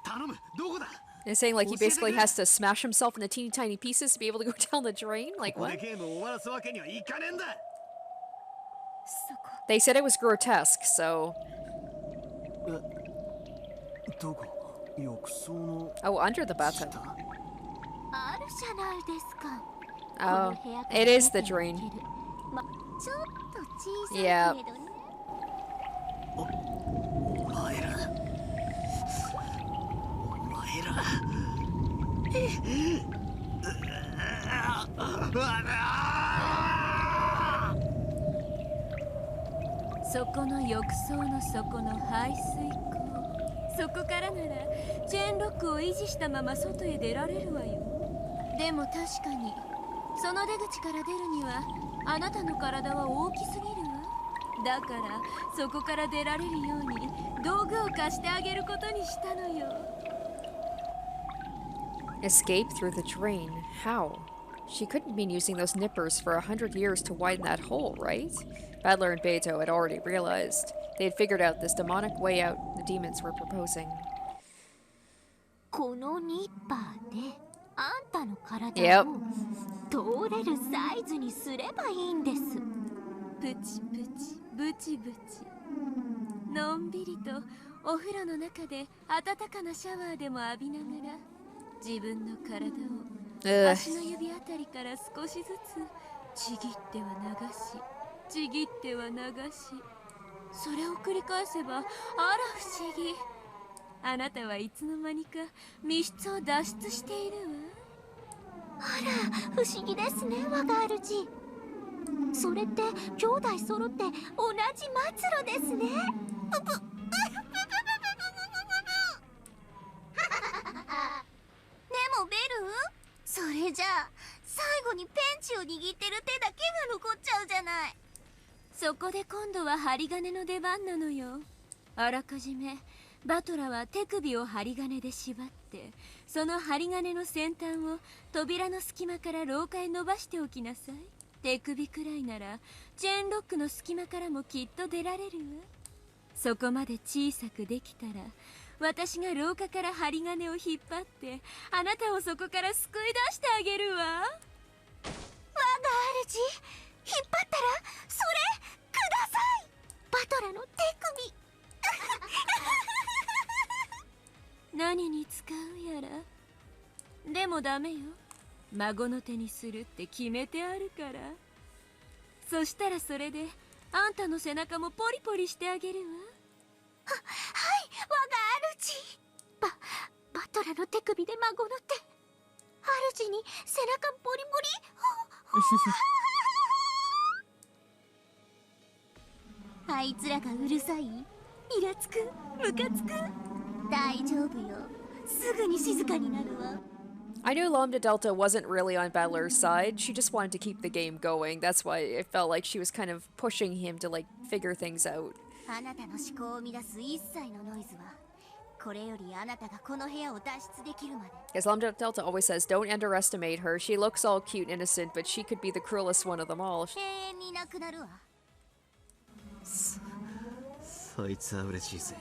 Speaker 3: 頼む、どこだ。
Speaker 1: It's saying like he basically has to smash himself into teeny tiny pieces to be able to go down the drain? Like
Speaker 3: ここで
Speaker 1: what?
Speaker 3: ゲームを終わらすわけにはいかねえんだ。
Speaker 1: They said it was grotesque, so...
Speaker 3: どこ？浴槽の
Speaker 1: Oh, under the bathtub.
Speaker 7: あるじゃないですか。
Speaker 1: Oh, it is the drain.
Speaker 7: ちょっと小さいけ
Speaker 1: Yeah.
Speaker 7: れどね。
Speaker 3: お前ら
Speaker 2: そこの浴槽の底の排水口、そこからならチェーンロックを維持したまま外へ出られるわよ。でも確かにその出口から出るにはあなたの体は大きすぎるわ。だからそこから出られるように道具を貸してあげることにしたのよ。
Speaker 1: Escape through the drain? How? She couldn't been using those nippers for 100 years to widen that hole, right? Battler and Beato had already realized. They had figured out this demonic way out the demons were proposing.
Speaker 2: このニッパーであんたの体
Speaker 1: Yep.
Speaker 2: を通れるサイズにすればいいんです。プチプチブチブチのんびりとお風呂の中で温かなシャワーでも浴びながら自分の体を
Speaker 1: Ugh.
Speaker 2: 足の指あたりから少しずつちぎっては流しちぎっては流し、それを繰り返せばあら不思議、あなたはいつの間にか密室を脱出しているわ。あら不思議ですね我が主。それって兄弟揃って同じ末路ですね。
Speaker 7: でもベル、それじゃあ最後にペンチを握ってる手だけが残っちゃうじゃない。
Speaker 2: そこで今度は針金の出番なのよ。あらかじめバトラは手首を針金で縛って、その針金の先端を扉の隙間から廊下へ伸ばしておきなさい。手首くらいならチェーンロックの隙間からもきっと出られるわ。そこまで小さくできたら私が廊下から針金を引っ張ってあなたをそこから救い出してあげるわ。我が
Speaker 7: 主、引っ張ったらそれください。バトラの手首。
Speaker 2: 何に使うやら。でもダメよ、孫の手にするって決めてあるから。そしたらそれであんたの背中もポリポリしてあげるわ。
Speaker 7: はい、我が主。バトラの手首で孫の手。主に背中ボリボリ。あいつらがうるさい、イラつく、ムカつく。大丈夫よ、すぐに静かになるわ。
Speaker 1: I knew Lambda Delta wasn't really on Battler's side. She just wanted to keep the game going. That's why it felt like she was kind of pushing him to like figure things out.
Speaker 7: あなたの思考を乱す一切のノイズは、これよりあなたがこの部屋を脱出できるまで。
Speaker 1: Because Lambda Delta always says, don't underestimate her. She looks all cute and innocent, but she could be the cruelest one of them all.
Speaker 7: 永遠になくなるわ。
Speaker 3: そいつは嬉しいぜ。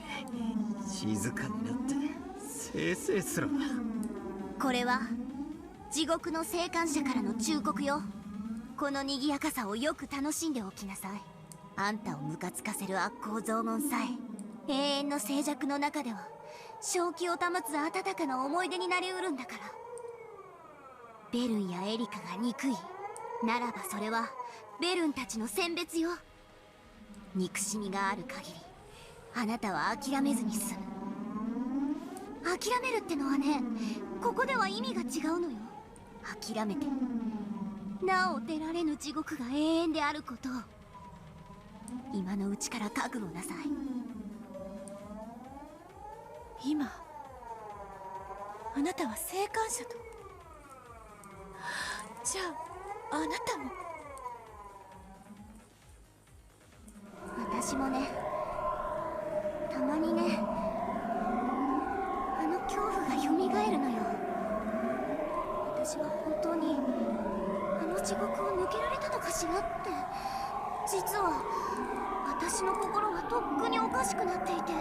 Speaker 3: 静かになってせいせいすろ。
Speaker 7: これは地獄の生還者からの忠告よ。この賑やかさをよく楽しんでおきなさい。あんたをムカつかせる悪行増言さえ永遠の静寂の中では正気を保つ温かな思い出になりうるんだから。ベルンやエリカが憎いならば、それはベルンたちの選別よ。憎しみがある限りあなたは諦めずに済む。諦めるってのはね、ここでは意味が違うのよ。諦めてなお出られぬ地獄が永遠であることを今のうちから覚悟なさい。
Speaker 8: 今あなたは生還者と。じゃああなたも。
Speaker 7: 私もね、たまにね、あの恐怖が蘇るのよ。私は本当にあの地獄を抜けられたのかしらって。実は私の心はとっくにおかしくなっていて、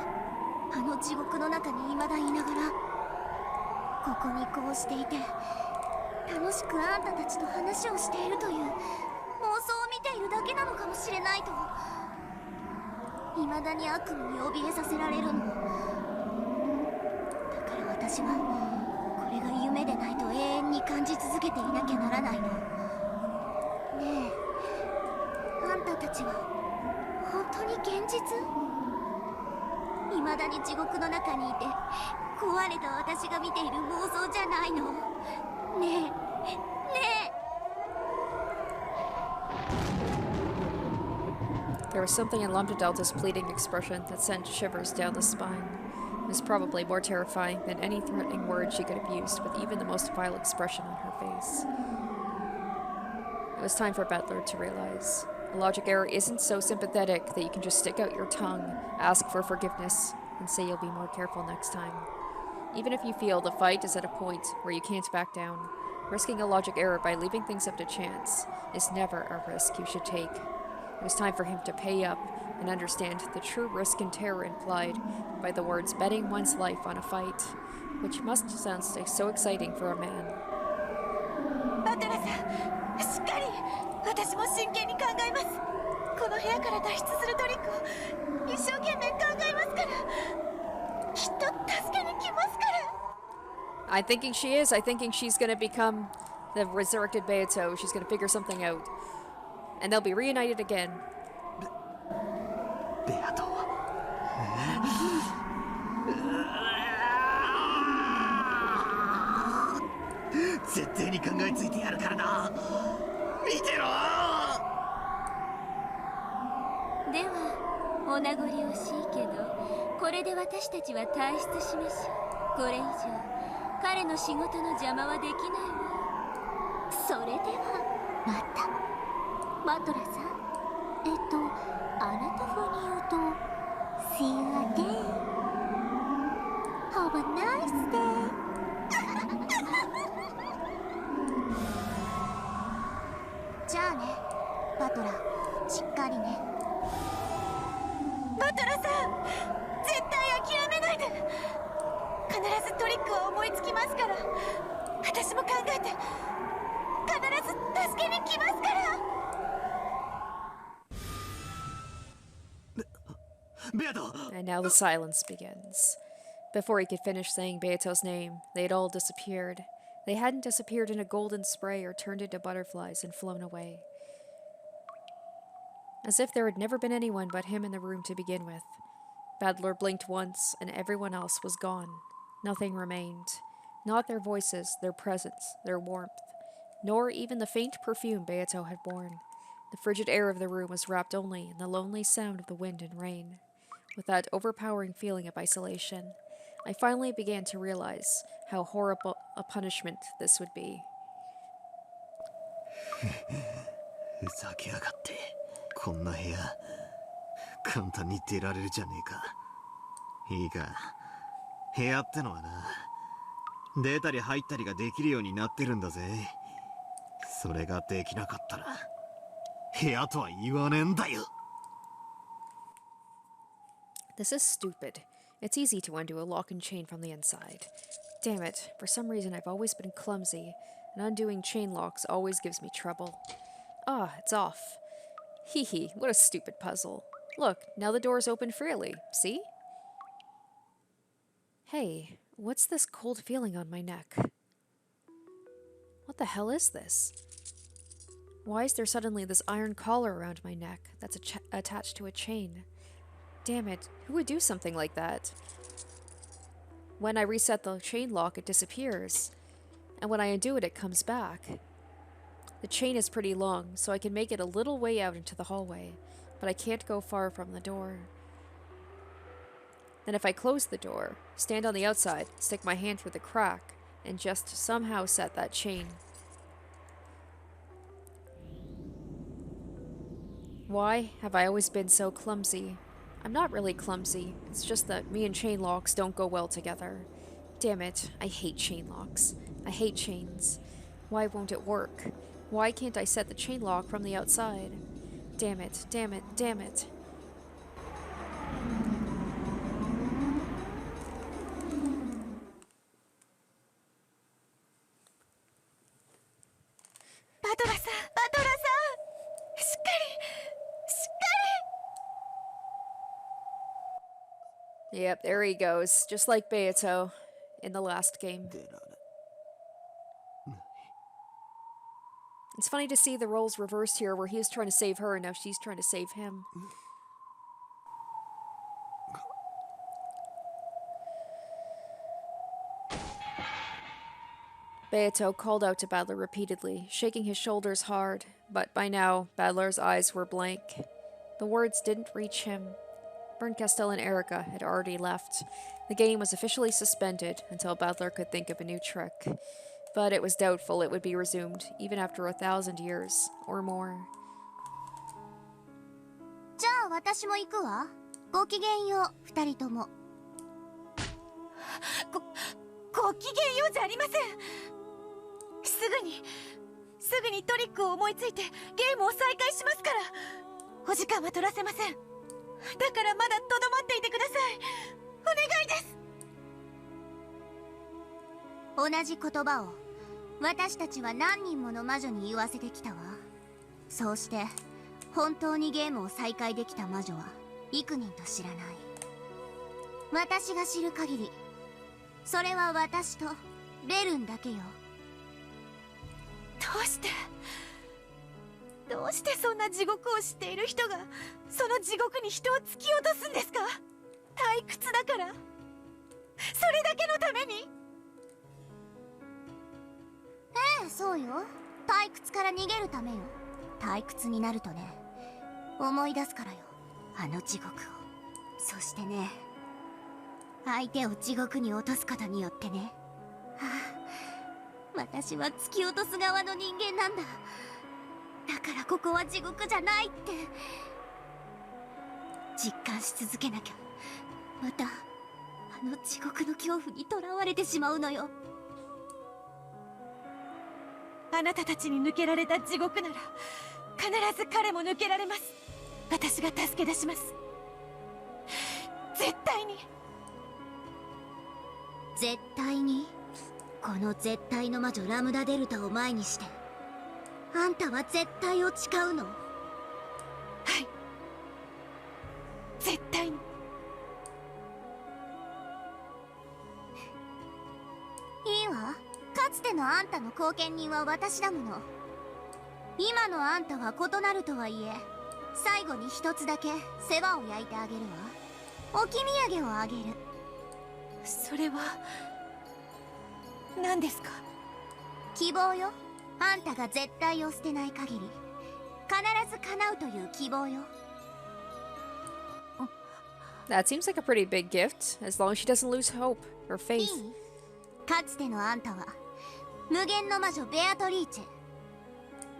Speaker 7: あの地獄の中に未だいながらここにこうしていて楽しくあんたたちと話をしているという妄想を見ているだけなのかもしれないと、未だに悪夢に怯えさせられるの。だから私はこれが夢でないと永遠に感じ続けていなきゃならないの。ねえ、あんたたちは本当に現実？未だに地獄の中にいて壊れた私が見ている妄想じゃないの。ねえねえ。
Speaker 1: There was something in Lambda Delta's pleading expression that sent shivers down the spine. It was probably more terrifying than any threatening word she could have used, with even the most vile expression on her face. It was time for Battler to realize a logic error isn't so sympathetic that you can just stick out your tongue, ask for forgiveness, and say you'll be more careful next time. Even if you feel the fight is at a point where you can't back down, risking a logic error by leaving things up to chance is never a risk you should take. It was time for him to pay up and understand the true risk and terror implied by the words betting one's life on a fight, which must sound so exciting for a man.
Speaker 8: バトラさん、しっかり。私も真剣に考えます。この部屋から脱出するトリックを一生懸命考えますから。きっと助けに来ますから。
Speaker 1: I'm thinking she is. I'm thinking she's gonna become the resurrected Beato. She's gonna figure something out. And they'll be reunited again.
Speaker 3: ベアト。絶対に考えついてやるからな。見てろ。
Speaker 2: ではお名残惜しいけど、これで私たちは退出しましょう。これ以上彼の仕事の邪魔はできないわ。それではまた。バトラさん、あなた風に言うと See you again. Have a nice day.
Speaker 7: じゃあね、バトラ、しっかりね。
Speaker 8: バトラさん、絶対諦めないで。必ずトリックは思いつきますから。私も考えて必ず助けに来ますから。
Speaker 1: And now the silence begins. Before he could finish saying Beato's name, they had all disappeared. They hadn't disappeared in a golden spray or turned into butterflies and flown away. As if there had never been anyone but him in the room to begin with. Battler blinked once, and everyone else was gone. Nothing remained. Not their voices, their presence, their warmth, nor even the faint perfume Beato had worn. The frigid air of the room was wrapped only in the lonely sound of the wind and rain. With that overpowering feeling of isolation, I finally began to realize how horrible a punishment this would be.
Speaker 3: ふざけやがって。こんな部屋簡単に出られるじゃねえか。いいか、部屋ってのはな、出たり入ったりができるようになってるんだぜ。それができなかったら部屋とは言わねえんだよ。
Speaker 1: This is stupid. It's easy to undo a lock and chain from the inside. Damn it, for some reason I've always been clumsy, and undoing chain locks always gives me trouble. Ah, it's off. Hee hee, what a stupid puzzle. Look, now the doors open freely, see? Hey, what's this cold feeling on my neck? What the hell is this? Why is there suddenly this iron collar around my neck that's attached to a chain? Damn it, who would do something like that? When I reset the chain lock, it disappears, and when I undo it, it comes back. The chain is pretty long, so I can make it a little way out into the hallway, but I can't go far from the door. Then if I close the door, stand on the outside, stick my hand through the crack, and just somehow set that chain. Why have I always been so clumsy? I'm not really clumsy, it's just that me and chain locks don't go well together. Damn it, I hate chain locks. I hate chains. Why won't it work? Why can't I set the chain lock from the outside? Damn it, damn it, damn it. Yep, there he goes, just like Beato in the last game. It's funny to see the roles reversed here, where he was trying to save her and now she's trying to save him. Beato called out to Battler repeatedly, shaking his shoulders hard, but by now, Battler's eyes were blank. The words didn't reach him. Berncastel and Erika had already left. The game was officially suspended until Battler could think of a new trick. But it was doubtful it would be resumed, even after 1,000 years, or more.
Speaker 7: じゃあ私も行くわ。ごきげんよう、二人とも。
Speaker 8: ごきげんようじゃありません。すぐにトリックを思いついてゲームを再開しますから。お時間は取らせません。だからまだとどまっていてください。お願いです。
Speaker 7: 同じ言葉を私たちは何人もの魔女に言わせてきたわ。そうして本当にゲームを再開できた魔女は幾人と知らない。私が知る限り、それは私とレルンだけよ。
Speaker 8: どうしてそんな地獄を知っている人がその地獄に人を突き落とすんですか？退屈だから？それだけのために？
Speaker 7: ええ、そうよ。退屈から逃げるためよ。退屈になるとね、思い出すからよ、あの地獄を。そしてね、相手を地獄に落とすことによってね、私は突き落とす側の人間なんだ。だからここは地獄じゃないって実感し続けなきゃ、またあの地獄の恐怖にとらわれてしまうのよ。
Speaker 8: あなたたちに抜けられた地獄なら必ず彼も抜けられます。私が助け出します。絶対に。
Speaker 7: 絶対に。この絶対の魔女ラムダデルタを前にして、あんたは絶対を誓うの？
Speaker 8: はい、絶対に。
Speaker 7: いいわ。かつてのあんたの後見人は私だもの。今のあんたは異なるとはいえ、最後に一つだけ世話を焼いてあげるわ。置き土産をあげる。
Speaker 8: それは何ですか？
Speaker 7: 希望よ。あんたが絶対を捨てない限り必ず叶うという希望よ。
Speaker 1: That seems like a pretty big gift, as long as she doesn't lose hope or
Speaker 7: いい？
Speaker 1: faith.
Speaker 7: かつてのあんたは無限の魔女ベアトリーチェ。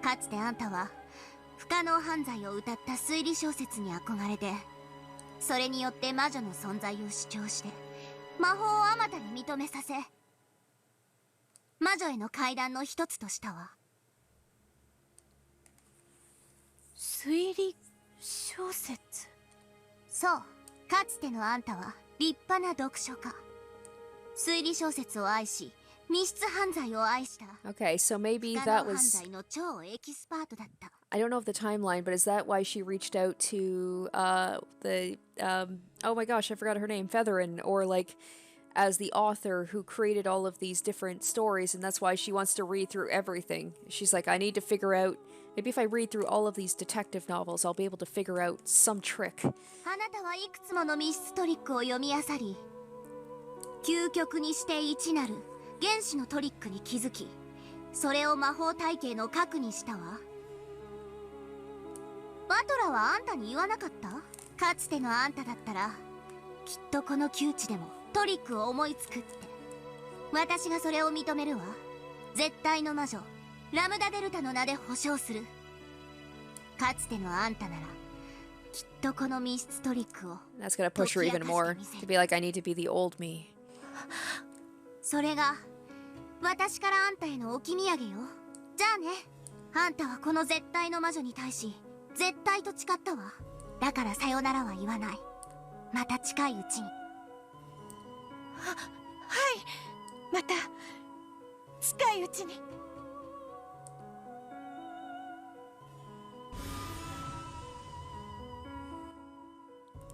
Speaker 7: かつてあんたは不可能犯罪を歌った推理小説に憧れて、それによって魔女の存在を主張して魔法をあまたに認めさせ、魔女への階段の一つとしたわ。
Speaker 8: 推理小説。
Speaker 7: そう、かつてのあんたは立派な読書家。推理小説を愛し、密室犯罪を愛した。
Speaker 1: Okay, so maybe
Speaker 7: 不可
Speaker 1: that
Speaker 7: 能犯
Speaker 1: was...
Speaker 7: 罪の超エキスパートだった。
Speaker 1: I don't know of the timeline, but is that why she reached out to oh my gosh, I forgot her name, Featherin, or like as the author who created all of these different stories, and that's why she wants to read through everything. She's like, I need to figure out, maybe if I read through all of these detective novels, I'll be able to figure out some trick.
Speaker 7: あなたはいくつもの密室トリックを読み漁り、究極にして一なる原始のトリックに気づき、それを魔法体系の核にしたわ。バトラはあんたに言わなかった？かつてのあんただったらきっとこの窮地でもトリックを思いつくって。私がそれを認めるわ。絶対の魔女ラムダデルタの名で保証する。かつてのあんたならきっとこの密室トリックを
Speaker 1: That's gonna push her even more, to be like, I need to be the old me.
Speaker 7: それが私からあんたへの置き土産よ。じゃあね。あんたはこの絶対の魔女に対し絶対と誓ったわ。だからさよならは言わない。また近いうちに。
Speaker 8: はい、また近いうちに。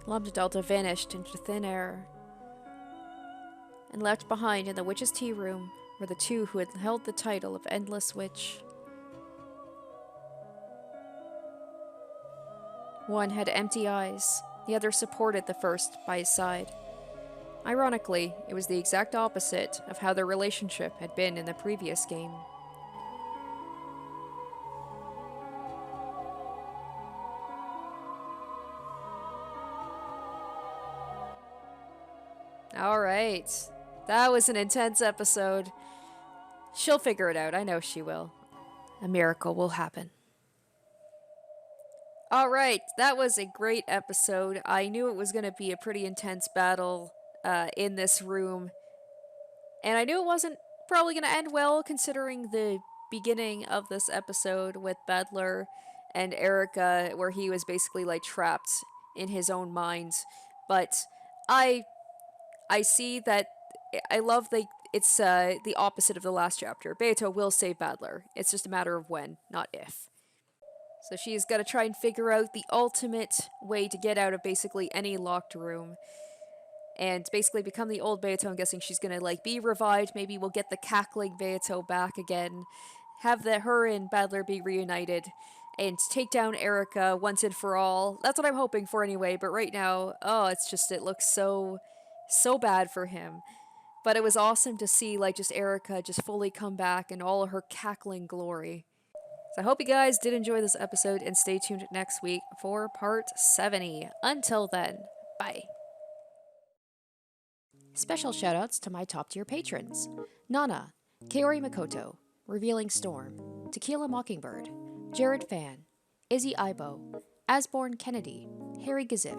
Speaker 1: Lambda Delta vanished into thin air and left behind in the witch's tea room were the two who had held the title of Endless Witch. One had empty eyes, the other supported the first by his side. Ironically, it was the exact opposite of how their relationship had been in the previous game. Alright. That was an intense episode. She'll figure it out. I know she will. A miracle will happen. Alright, that was a great episode. I knew it was going to be a pretty intense battle in this room. And I knew it wasn't probably going to end well, considering the beginning of this episode with Battler and Erika, where he was basically like trapped in his own mind. But I see that I love it's the opposite of the last chapter. Beato will save Battler. It's just a matter of when, not if. So she's got to try and figure out the ultimate way to get out of basically any locked room. And basically become the old Beato. I'm guessing she's going to like be revived. Maybe we'll get the cackling Beato back again. Have her and Battler be reunited. And take down Erika once and for all. That's what I'm hoping for anyway. But right now, oh, it looks so bad for him. But it was awesome to see like just Erika just fully come back in all of her cackling glory. So I hope you guys did enjoy this episode and stay tuned next week for part 70. Until then, bye. Special shoutouts to my top tier patrons: Nana, Kaori Makoto, Revealing Storm, Tequila Mockingbird, Jared Fan, Izzy Ibo, Asborn Kennedy, Harry Gaziv,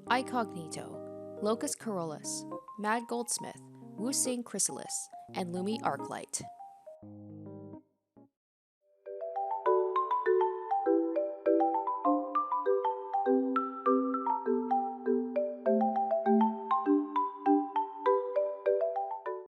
Speaker 1: Icognito, Locus Carolus, Mad Goldsmith, Wu Sing Chrysalis, and Lumi Arclight.